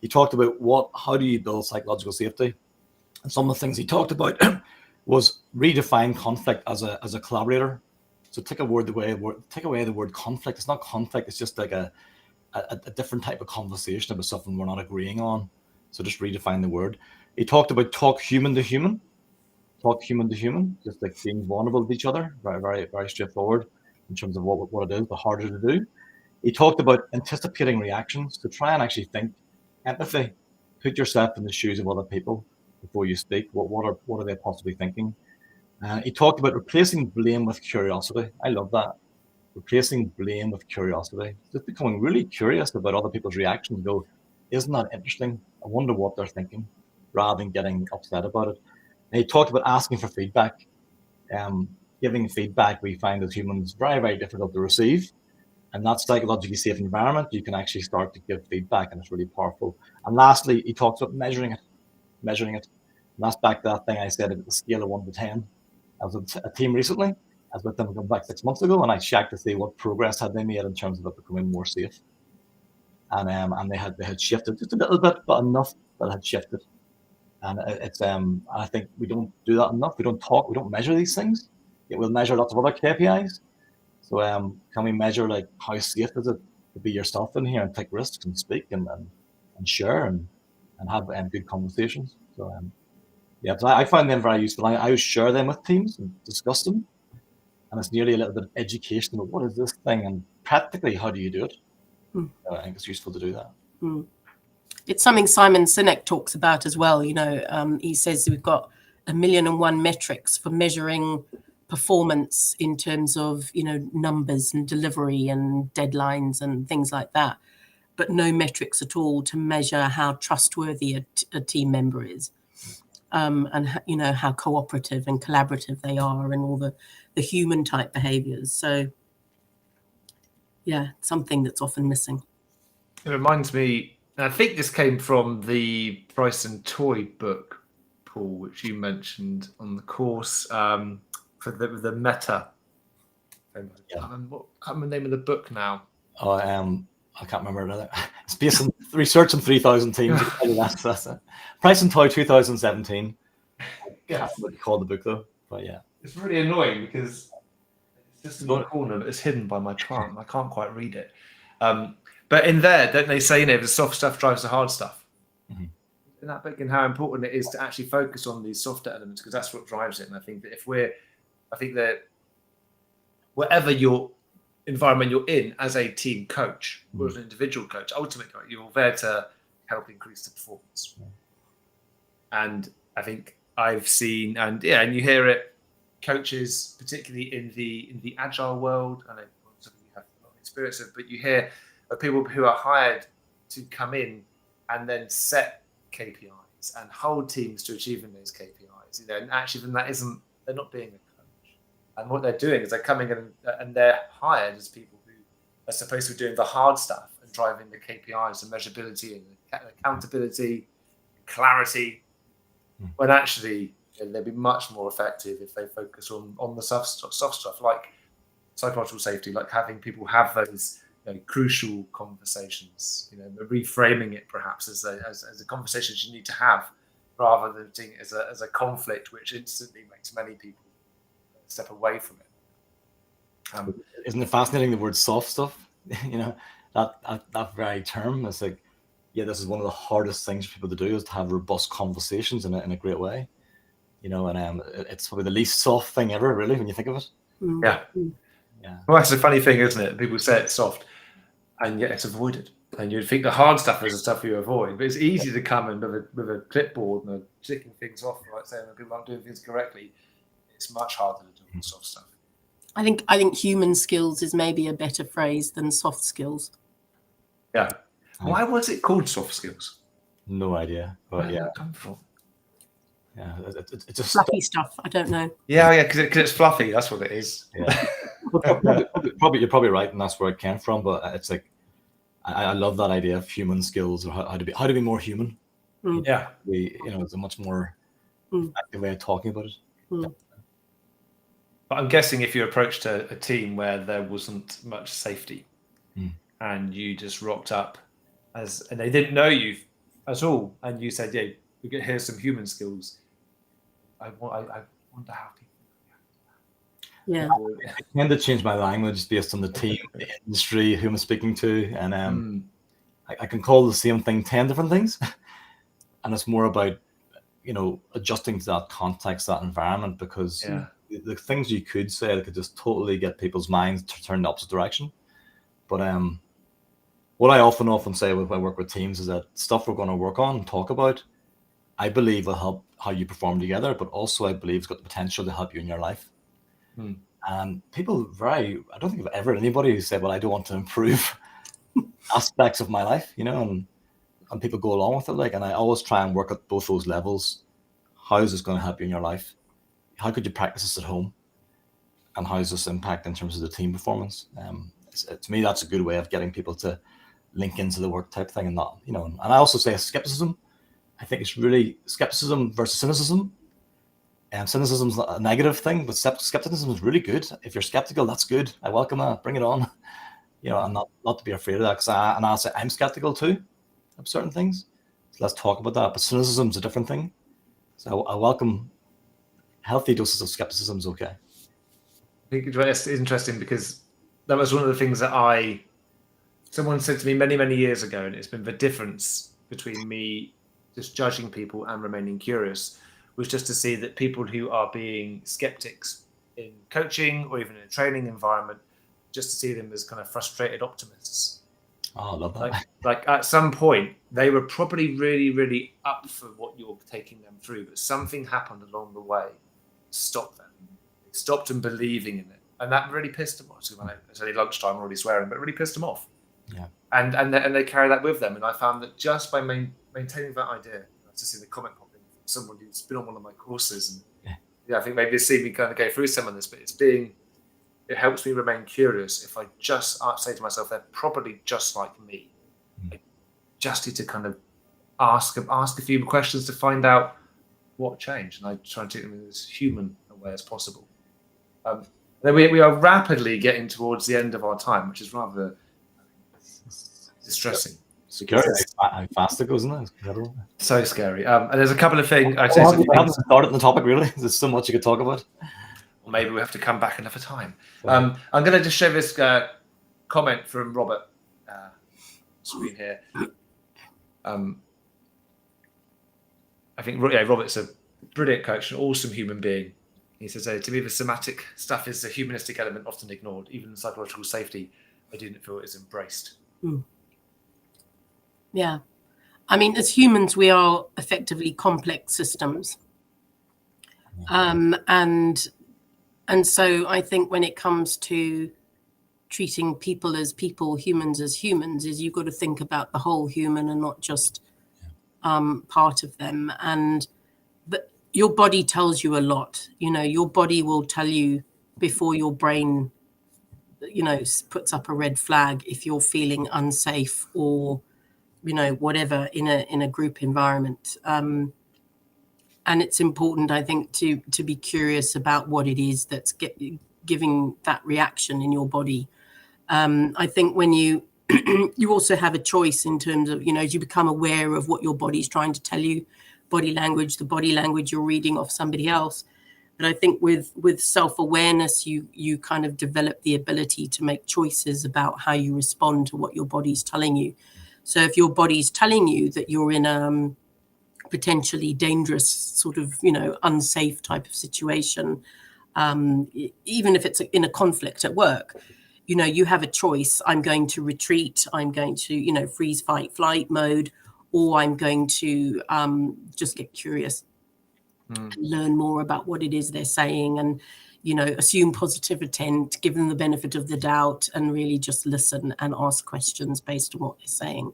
He talked about how do you build psychological safety, and some of the things he talked about was redefine conflict as a collaborator. So take away the word conflict. It's not conflict. It's just like a a different type of conversation about something we're not agreeing on. So just redefine the word. He talked about talk human to human, just like being vulnerable with each other. Very, very, very straightforward in terms of what it is, but harder to do. He talked about anticipating reactions, to try and actually think empathy, put yourself in the shoes of other people before you speak. What are they possibly thinking? He talked about replacing blame with curiosity. I love that. Replacing blame with curiosity. Just becoming really curious about other people's reactions. Go, isn't that interesting? I wonder what they're thinking, rather than getting upset about it. And he talked about asking for feedback. Giving feedback, we find as humans very, very difficult to receive. And that psychologically safe environment, you can actually start to give feedback, and it's really powerful. And lastly, he talks about measuring it. And that's back to that thing I said about the scale of 1 to 10. I was with a team recently. I was with them back 6 months ago, and I checked to see what progress had they made in terms of it becoming more safe. And they had shifted just a little bit, but enough that it had shifted. And it's I think we don't do that enough. We don't measure these things. Yet we'll measure lots of other KPIs. So can we measure like how safe is it to be yourself in here and take risks and speak and share and have good conversations? So yeah, so I find them very useful. I always share them with teams and discuss them. And it's nearly a little bit of education about what is this thing and practically how do you do it? I think it's useful to do that. It's something Simon Sinek talks about as well. He says we've got 1,000,001 metrics for measuring performance in terms of, numbers and delivery and deadlines and things like that, but no metrics at all to measure how trustworthy a team member is. And how cooperative and collaborative they are and all the human type behaviors. So yeah, something that's often missing. It reminds me, I think this came from the Price and Toy book, Paul, which you mentioned on the course, for the meta. I can't remember the name of the book now. Oh, I can't remember another. It's based on research on 3,000 teams. That's it. Price and Toy 2017. Yes. I can't remember what you call the book though, but yeah. It's really annoying because it's just in the corner, but it's hidden by my plant and I can't quite read it. But in there, don't they say, the soft stuff drives the hard stuff? Mm-hmm. In that book, and how important it is to actually focus on these softer elements, because that's what drives it. And I think that whatever your environment you're in as a team coach or as an individual coach, ultimately you're there to help increase the performance. And I think I've seen, and you hear it, coaches, particularly in the agile world, I know something you have a lot of experience of, but you hear of people who are hired to come in and then set KPIs and hold teams to achieving those KPIs. And actually, then they're not being a coach. And what they're doing is they're coming in and they're hired as people who are supposed to be doing the hard stuff and driving the KPIs, the measurability and the accountability, clarity, when actually they'd be much more effective if they focus on the soft stuff, like psychological safety, like having people have those crucial conversations, reframing it perhaps as a conversations you need to have, rather than seeing it as a conflict, which instantly makes many people step away from it. Isn't it fascinating, the word soft stuff? That very term is like, this is one of the hardest things for people to do, is to have robust conversations in a great way. And it's probably the least soft thing ever, really, when you think of it. Yeah. Well, that's a funny thing, isn't it? People say it's soft, and yet it's avoided. And you'd think the hard stuff is the stuff you avoid, but it's easy to come in with a clipboard and ticking things off, like saying that people aren't doing things correctly. It's much harder to do the soft stuff. I think human skills is maybe a better phrase than soft skills. Yeah. Why was it called soft skills? No idea. But where did that come from? Yeah, it's just fluffy stuff. I don't know. Yeah, because it's fluffy. That's what it is. Yeah. You're probably right, and that's where it came from. But it's like, I love that idea of human skills, or how to be more human. Yeah, it's a much more active way of talking about it. But I'm guessing if you approached a team where there wasn't much safety, and you just rocked up and they didn't know you at all, and you said, "Yeah, here's some human skills." I wonder how people react to that. Yeah. I tend to change my language based on the team, the industry, who I'm speaking to, and I can call the same thing 10 different things, and it's more about adjusting to that context, that environment, because the things you could say could just totally get people's minds to turn the opposite direction. But what I often say when I work with teams is that stuff we're going to work on and talk about, I believe will help how you perform together, but also I believe it's got the potential to help you in your life. And people I don't think I've ever had anybody who said, well, I don't want to improve aspects of my life, and people go along with it. And I always try and work at both those levels. How is this going to help you in your life? How could you practice this at home? And how does this impact in terms of the team performance? To me, that's a good way of getting people to link into the work type thing, and not, and I also say skepticism. I think it's really skepticism versus cynicism. And cynicism is not a negative thing, but skepticism is really good. If you're skeptical, that's good. I welcome that. Bring it on. I'm not to be afraid of that, because I'll say I'm skeptical too of certain things. So let's talk about that. But cynicism is a different thing. So I welcome healthy doses of skepticism is okay. I think it's interesting, because that was one of the things that someone said to me many, many years ago, and it's been the difference between me just judging people and remaining curious, was just to see that people who are being skeptics in coaching or even in a training environment, just to see them as kind of frustrated optimists. Oh, I love that. Like at some point, they were probably really, really up for what you're taking them through, but something happened along the way, stopped them. It stopped them believing in it. And that really pissed them off. It's only lunchtime, I'm already swearing, but it really pissed them off. Yeah. And they carry that with them. And I found that just by maintaining that idea, to see the comment pop in from someone who's been on one of my courses, and I think maybe see me kind of go through some of this, but it helps me remain curious. If I just say to myself, they're probably just like me. I just need to kind of ask a few questions to find out what changed, and I try and take them in as human a way as possible. Then we are rapidly getting towards the end of our time, which is rather distressing. Security, how fast it goes, isn't it? It's incredible. So scary. And there's a couple of things. I haven't started on the topic, really. There's so much you could talk about. Or maybe we have to come back another time. I'm going to just show this comment from Robert. Screen here. I think Robert's a brilliant coach, an awesome human being. He says, to me, the somatic stuff is a humanistic element often ignored. Even psychological safety, I do not feel is embraced. Yeah. I mean, as humans, we are effectively complex systems. And so I think when it comes to treating people as people, humans as humans, is you've got to think about the whole human and not just part of them. But your body tells you a lot. Your body will tell you before your brain, puts up a red flag if you're feeling unsafe or, whatever in a group environment. And it's important, I think, to be curious about what it is that's giving that reaction in your body. I think when you also have a choice in terms of, as you become aware of what your body's trying to tell you, the body language you're reading off somebody else. But I think with self-awareness, you kind of develop the ability to make choices about how you respond to what your body's telling you. So if your body's telling you that you're in a potentially dangerous sort of, unsafe type of situation, even if it's in a conflict at work, you have a choice. I'm going to retreat. I'm going to, freeze, fight, flight mode, or I'm going to just get curious and learn more about what it is they're saying and, assume positive intent, give them the benefit of the doubt, and really just listen and ask questions based on what they're saying.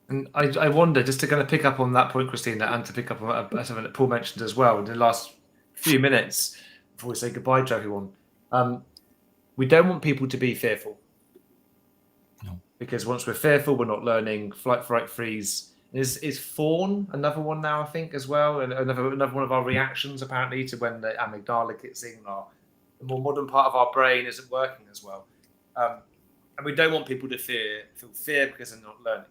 And I wonder, just to kind of pick up on that point, Christina, and to pick up on something that Paul mentioned as well in the last few minutes before we say goodbye to everyone. We don't want people to be fearful. No. Because once we're fearful, we're not learning. Flight, fright, freeze. Is fawn another one now, I think, as well? And another one of our reactions, apparently, to when the amygdala kicks in. The more modern part of our brain isn't working as well. And we don't want people to feel fear because they're not learning.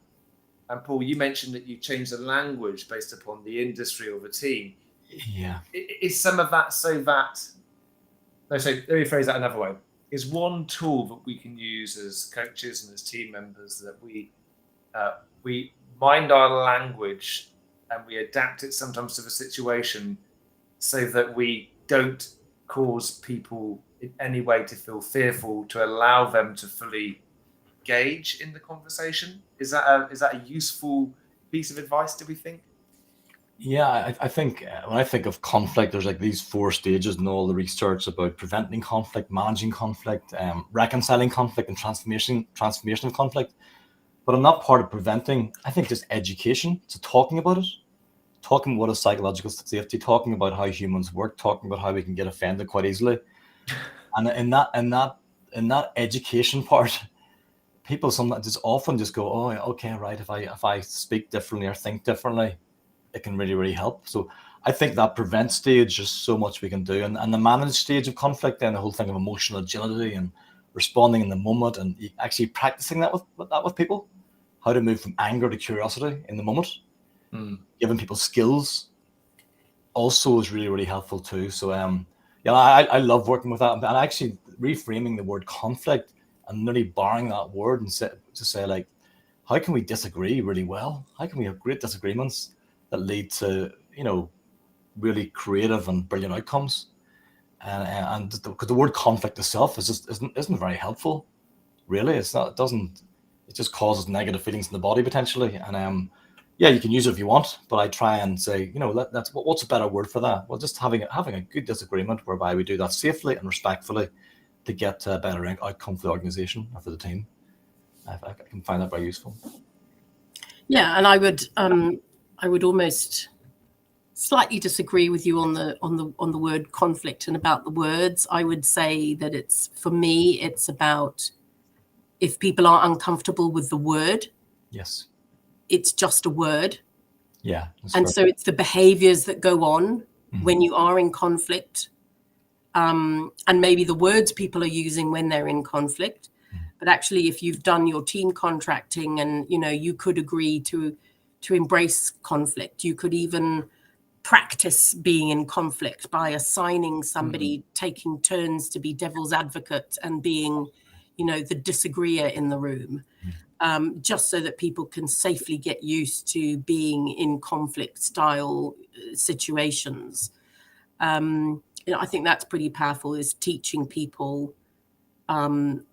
And Paul, you mentioned that you changed the language based upon the industry or the team. Yeah. Is some of that so that So let me phrase that another way. Is one tool that we can use as coaches and as team members that we mind our language and we adapt it sometimes to the situation so that we don't cause people in any way to feel fearful, to allow them to fully engage in the conversation? Is that a useful piece of advice, do we think? Yeah, I think when I think of conflict, there's like these 4 stages in all the research about preventing conflict, managing conflict, reconciling conflict, and transformation of conflict. But I'm not part of preventing. I think just education, so talking about it, talking what is psychological safety, talking about how humans work, talking about how we can get offended quite easily, and in that education part, people sometimes just often just go, oh, okay, right. If I speak differently or think differently, it can really, really help. So I think that prevent stage is so much we can do, and the manage stage of conflict, and the whole thing of emotional agility and responding in the moment, and actually practicing that with people, how to move from anger to curiosity in the moment, giving people skills also is really, really helpful too. So yeah, I love working with that, and actually reframing the word conflict and nearly borrowing that word and say like, how can we disagree really well? How can we have great disagreements that lead to, really creative and brilliant outcomes? And because the word conflict itself isn't very helpful, really. It's not. It just causes negative feelings in the body potentially. And yeah, you can use it if you want, but I try and say, that's what's a better word for that? Well, just having a good disagreement whereby we do that safely and respectfully to get a better outcome for the organization or for the team. I can find that very useful. Yeah, and I would almost slightly disagree with you on the word conflict and about the words. I would say that for me it's about, if people are uncomfortable with the word, yes, it's just a word. Yeah, and so it's the behaviors that go on when you are in conflict, and maybe the words people are using when they're in conflict. But actually, if you've done your team contracting and you could agree to embrace conflict, you could even practice being in conflict by assigning somebody taking turns to be devil's advocate and being the disagreeer in the room, just so that people can safely get used to being in conflict style situations. I think that's pretty powerful, is teaching people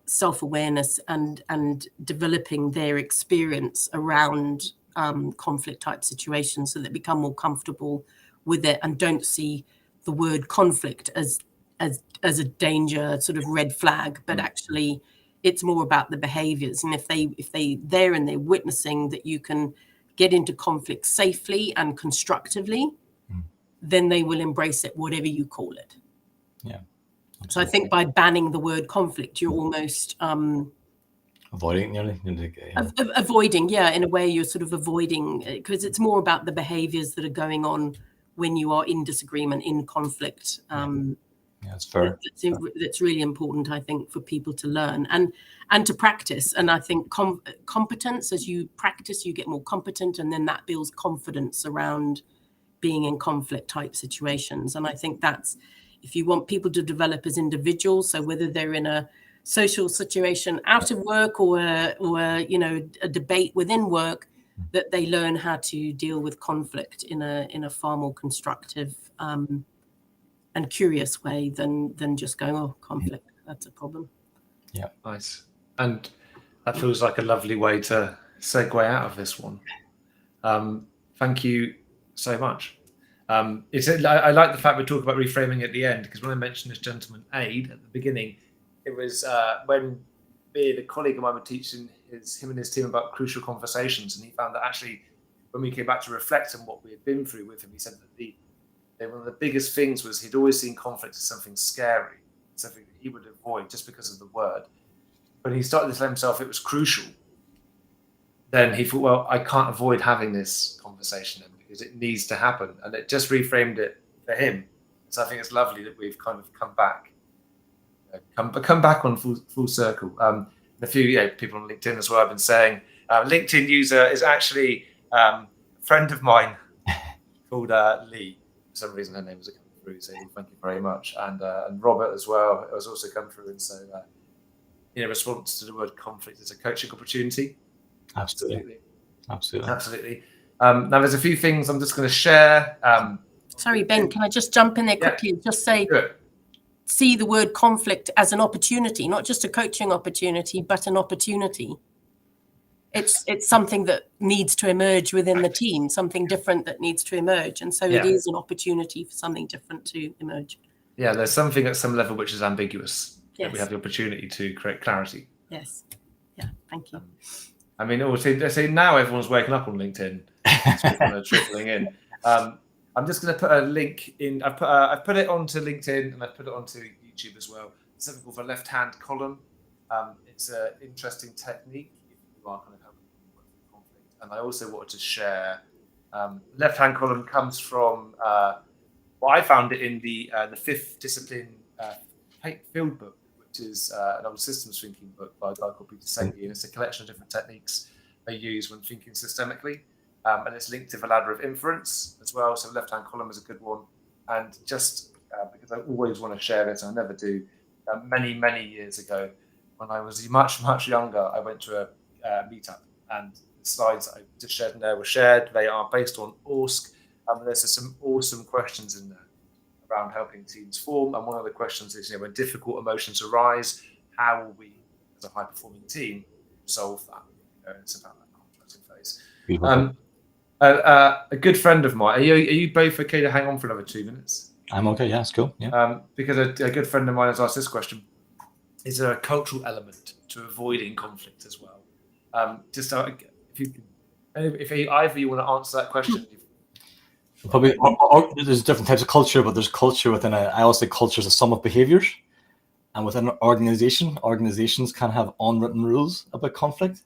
self-awareness and developing their experience around conflict type situations, so that they become more comfortable with it and don't see the word conflict as a danger sort of red flag, but actually it's more about the behaviors. And if they're witnessing that you can get into conflict safely and constructively, then they will embrace it, whatever you call it. Yeah. So I think by banning the word conflict, you're almost avoiding nearly. Avoiding, yeah, in a way you're sort of avoiding, because it's more about the behaviors that are going on when you are in disagreement, in conflict. Yeah, that's fair. That's really important, I think, for people to learn and to practice. And I think competence, as you practice, you get more competent, and then that builds confidence around being in conflict type situations. And I think that's, if you want people to develop as individuals, so whether they're in a social situation out of work or a debate within work, that they learn how to deal with conflict in a far more constructive and curious way than just going, oh, conflict, that's a problem. Yeah, nice. And that feels like a lovely way to segue out of this one. Thank you so much. I like the fact we're talking about reframing at the end, because when I mentioned this gentleman Aid at the beginning, it was when a colleague of mine were teaching him and his team about crucial conversations, and he found that actually when we came back to reflect on what we had been through with him, he said that one of the biggest things was he'd always seen conflict as something scary, something that he would avoid just because of the word. When he started to tell himself it was crucial, then he thought, well, I can't avoid having this conversation then, because it needs to happen. And it just reframed it for him. So I think it's lovely that we've kind of come back on full circle. A few people on LinkedIn as well have been saying, LinkedIn user is actually a friend of mine called Lee. For some reason her name was a through. So thank you very much, and Robert as well. It has also come through, and so in response to the word conflict as a coaching opportunity. Absolutely. Now there's a few things I'm just going to share. Sorry, Ben, can I just jump in there quickly? Yeah. Just say, see the word conflict as an opportunity, not just a coaching opportunity, but an opportunity. It's something that needs to emerge within the team, something different that needs to emerge. And so it is an opportunity for something different to emerge. Yeah, there's something at some level which is ambiguous. Yes. That we have the opportunity to create clarity. Yes. Yeah, thank you. I mean, also now everyone's waking up on LinkedIn. It's kind of trickling in. I'm just going to put a link in. I've put it onto LinkedIn and I've put it onto YouTube as well. It's something called the left-hand column. It's an interesting technique if you are kind of helping work through conflict. And I also wanted to share. Left-hand column comes from I found it in the fifth discipline field book, which is an old systems thinking book by a guy called Peter Senge, and it's a collection of different techniques they use when thinking systemically. And it's linked to the ladder of inference as well. So left-hand column is a good one. And just because I always want to share this, and I never do, many, many years ago, when I was much, much younger, I went to a meetup, and the slides I just shared in there were shared. They are based on ORSC. There's some awesome questions in there around helping teams form. And one of the questions is, when difficult emotions arise, how will we, as a high-performing team, solve that? It's about that contracting phase. A good friend of mine. Are you both okay to hang on for another 2 minutes? I'm okay. Yeah, it's cool. Yeah. Because a good friend of mine has asked this question: is there a cultural element to avoiding conflict as well? If either you want to answer that question. Probably there's different types of culture, but there's culture within I always say culture is a sum of behaviors, and within an organizations can have unwritten rules about conflict.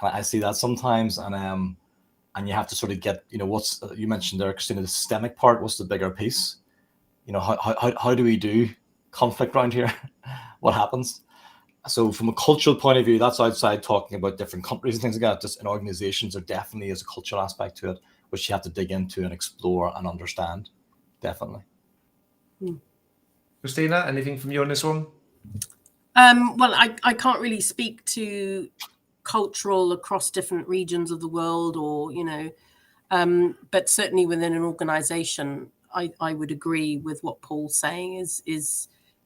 And I see that sometimes, and you have to sort of get, what's you mentioned there, Christina, the systemic part. What's the bigger piece? How do we do conflict around here? What happens? So from a cultural point of view, that's outside talking about different countries and things like that. Just in organizations, there definitely is a cultural aspect to it, which you have to dig into and explore and understand. Definitely. Christina, anything from you on this one? Well, I can't really speak to cultural across different regions of the world, or but certainly within an organization, I would agree with what Paul's saying.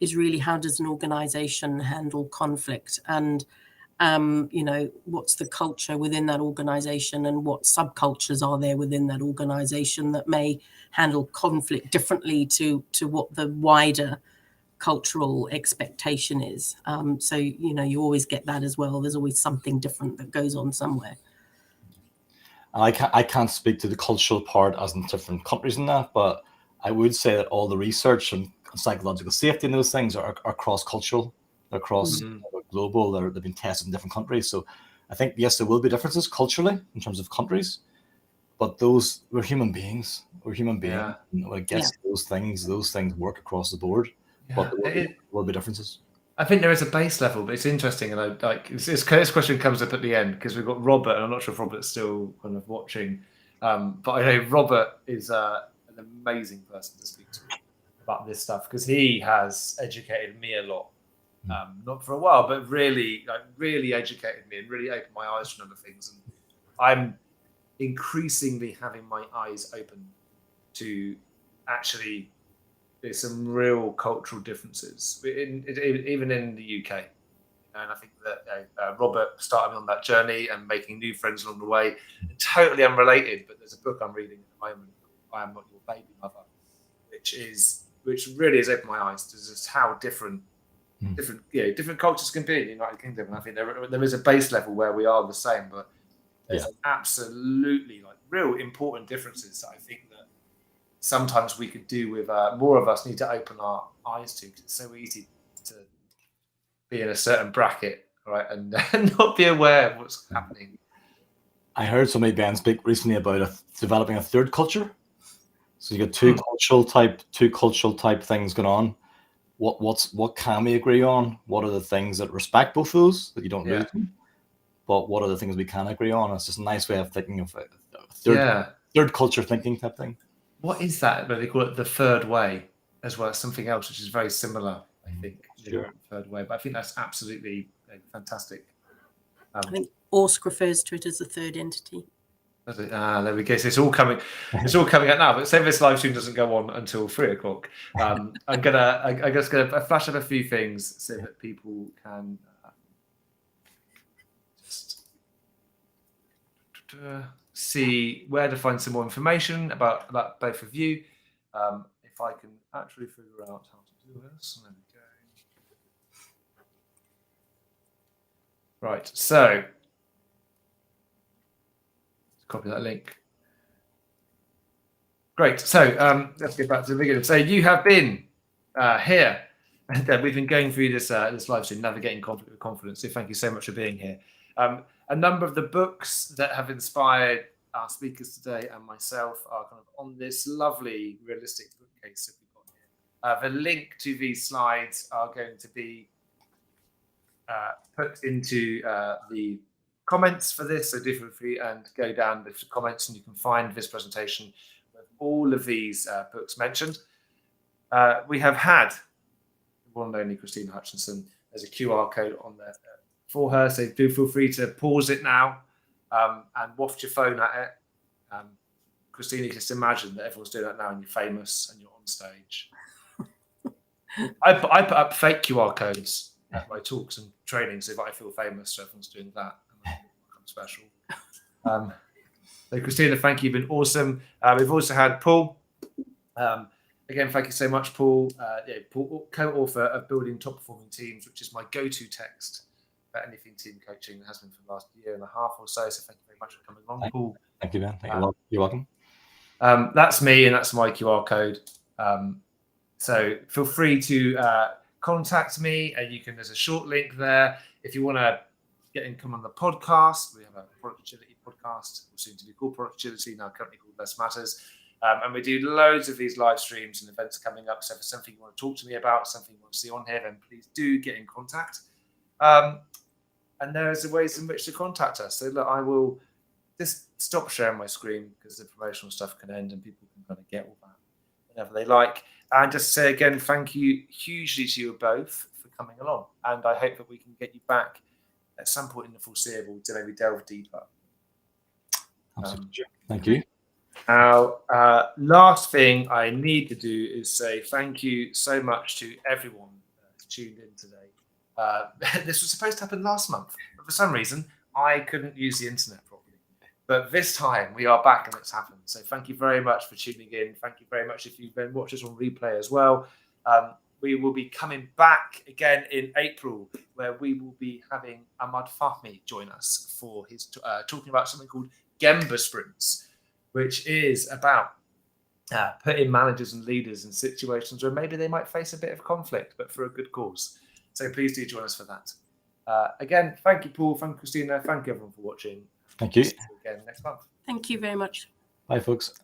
Is really, how does an organization handle conflict, and what's the culture within that organization, and what subcultures are there within that organization that may handle conflict differently to what the wider cultural expectation is. So you always get that as well. There's always something different that goes on somewhere. I can't speak to the cultural part as in different countries and that, but I would say that all the research and psychological safety and those things are cross-cultural, across global. They've been tested in different countries. So I think, yes, there will be differences culturally in terms of countries, but we're human beings. We're human beings. Yeah. I guess those things work across the board, but there will be differences. I think there is a base level, but it's interesting, and this question comes up at the end because we've got Robert, and I'm not sure if Robert's still kind of watching, but I know Robert is an amazing person to speak to about this stuff, because he has educated me a lot, not for a while, but really educated me and really opened my eyes to other things. And I'm increasingly having my eyes open to actually there's some real cultural differences, even in the UK. And I think that Robert started me on that journey and making new friends along the way. Totally unrelated, but there's a book I'm reading at the moment, I Am Not Your Baby Mother, which really has opened my eyes to just how different cultures can be in the United Kingdom. And I think there is a base level where we are the same, but there's absolutely real important differences that I think that sometimes we could do with more of us need to open our eyes to, because it's so easy to be in a certain bracket, right, and not be aware of what's happening. I heard somebody, Ben, speak recently about developing a third culture. So you got two cultural type things going on. What can we agree on? What are the things that respect both of those that you don't lose them? But what are the things we can agree on? It's just a nice way of thinking of a third culture thinking type thing. what is that? But they call it the third way as well as something else, which is very similar, I think. Sure. Third way, but I think that's absolutely fantastic. I think Orsk refers to it as a third entity. There we go. So it's all coming out now. But say this live stream doesn't go on until 3:00. I'm just gonna flash up a few things so that people can just see where to find some more information about both of you. If I can actually figure out how to do this, there we go. Right. So. Copy that link. Great. So let's get back to the beginning. So you have been here, and we've been going through this live stream, navigating conflict with confidence. So thank you so much for being here. A number of the books that have inspired our speakers today and myself are kind of on this lovely realistic bookcase that we've got here. The link to these slides are going to be put into the comments for this, so do feel free and go down the comments and you can find this presentation with all of these books mentioned. We have had the one and only Christina Hutchinson. There's a QR code on there for her, so do feel free to pause it now and waft your phone at it. Christina, just imagine that everyone's doing that now and you're famous and you're on stage. I put up fake QR codes at my talks and trainings if I feel famous, so everyone's doing that. Special. So Christina, thank you. You've been awesome. We've also had Paul. Again, thank you so much, Paul. Paul, co-author of Building Top Performing Teams, which is my go-to text for anything team coaching. It has been for the last year and a half or so. So thank you very much for coming along, Paul. Thank you, Ben. Thank you. You're welcome. That's me, and that's my QR code. So feel free to contact me, and you can. There's a short link there if you want to come on the podcast. We have a product agility podcast, soon to be called Product Agility, now currently called Less Matters. And we do loads of these live streams and events coming up. So if there's something you want to talk to me about, something you want to see on here, then please do get in contact. And there's ways in which to contact us. So look, I will just stop sharing my screen because the promotional stuff can end and people can kind of get all that whenever they like. And just say again, thank you hugely to you both for coming along. And I hope that we can get you back at some point in the foreseeable to maybe delve deeper. Thank you. Now, last thing I need to do is say thank you so much to everyone who tuned in today. This was supposed to happen last month, but for some reason, I couldn't use the internet properly. But this time, we are back and it's happened. So thank you very much for tuning in. Thank you very much if you've been watching us on replay as well. We will be coming back again in April, where we will be having Ahmad Fahmy join us for his talking about something called Gemba Sprints, which is about putting managers and leaders in situations where maybe they might face a bit of conflict, but for a good cause. So please do join us for that. Again, thank you, Paul. Thank you, Christina. Thank you, everyone, for watching. Thank you. See you again next month. Thank you very much. Bye, folks.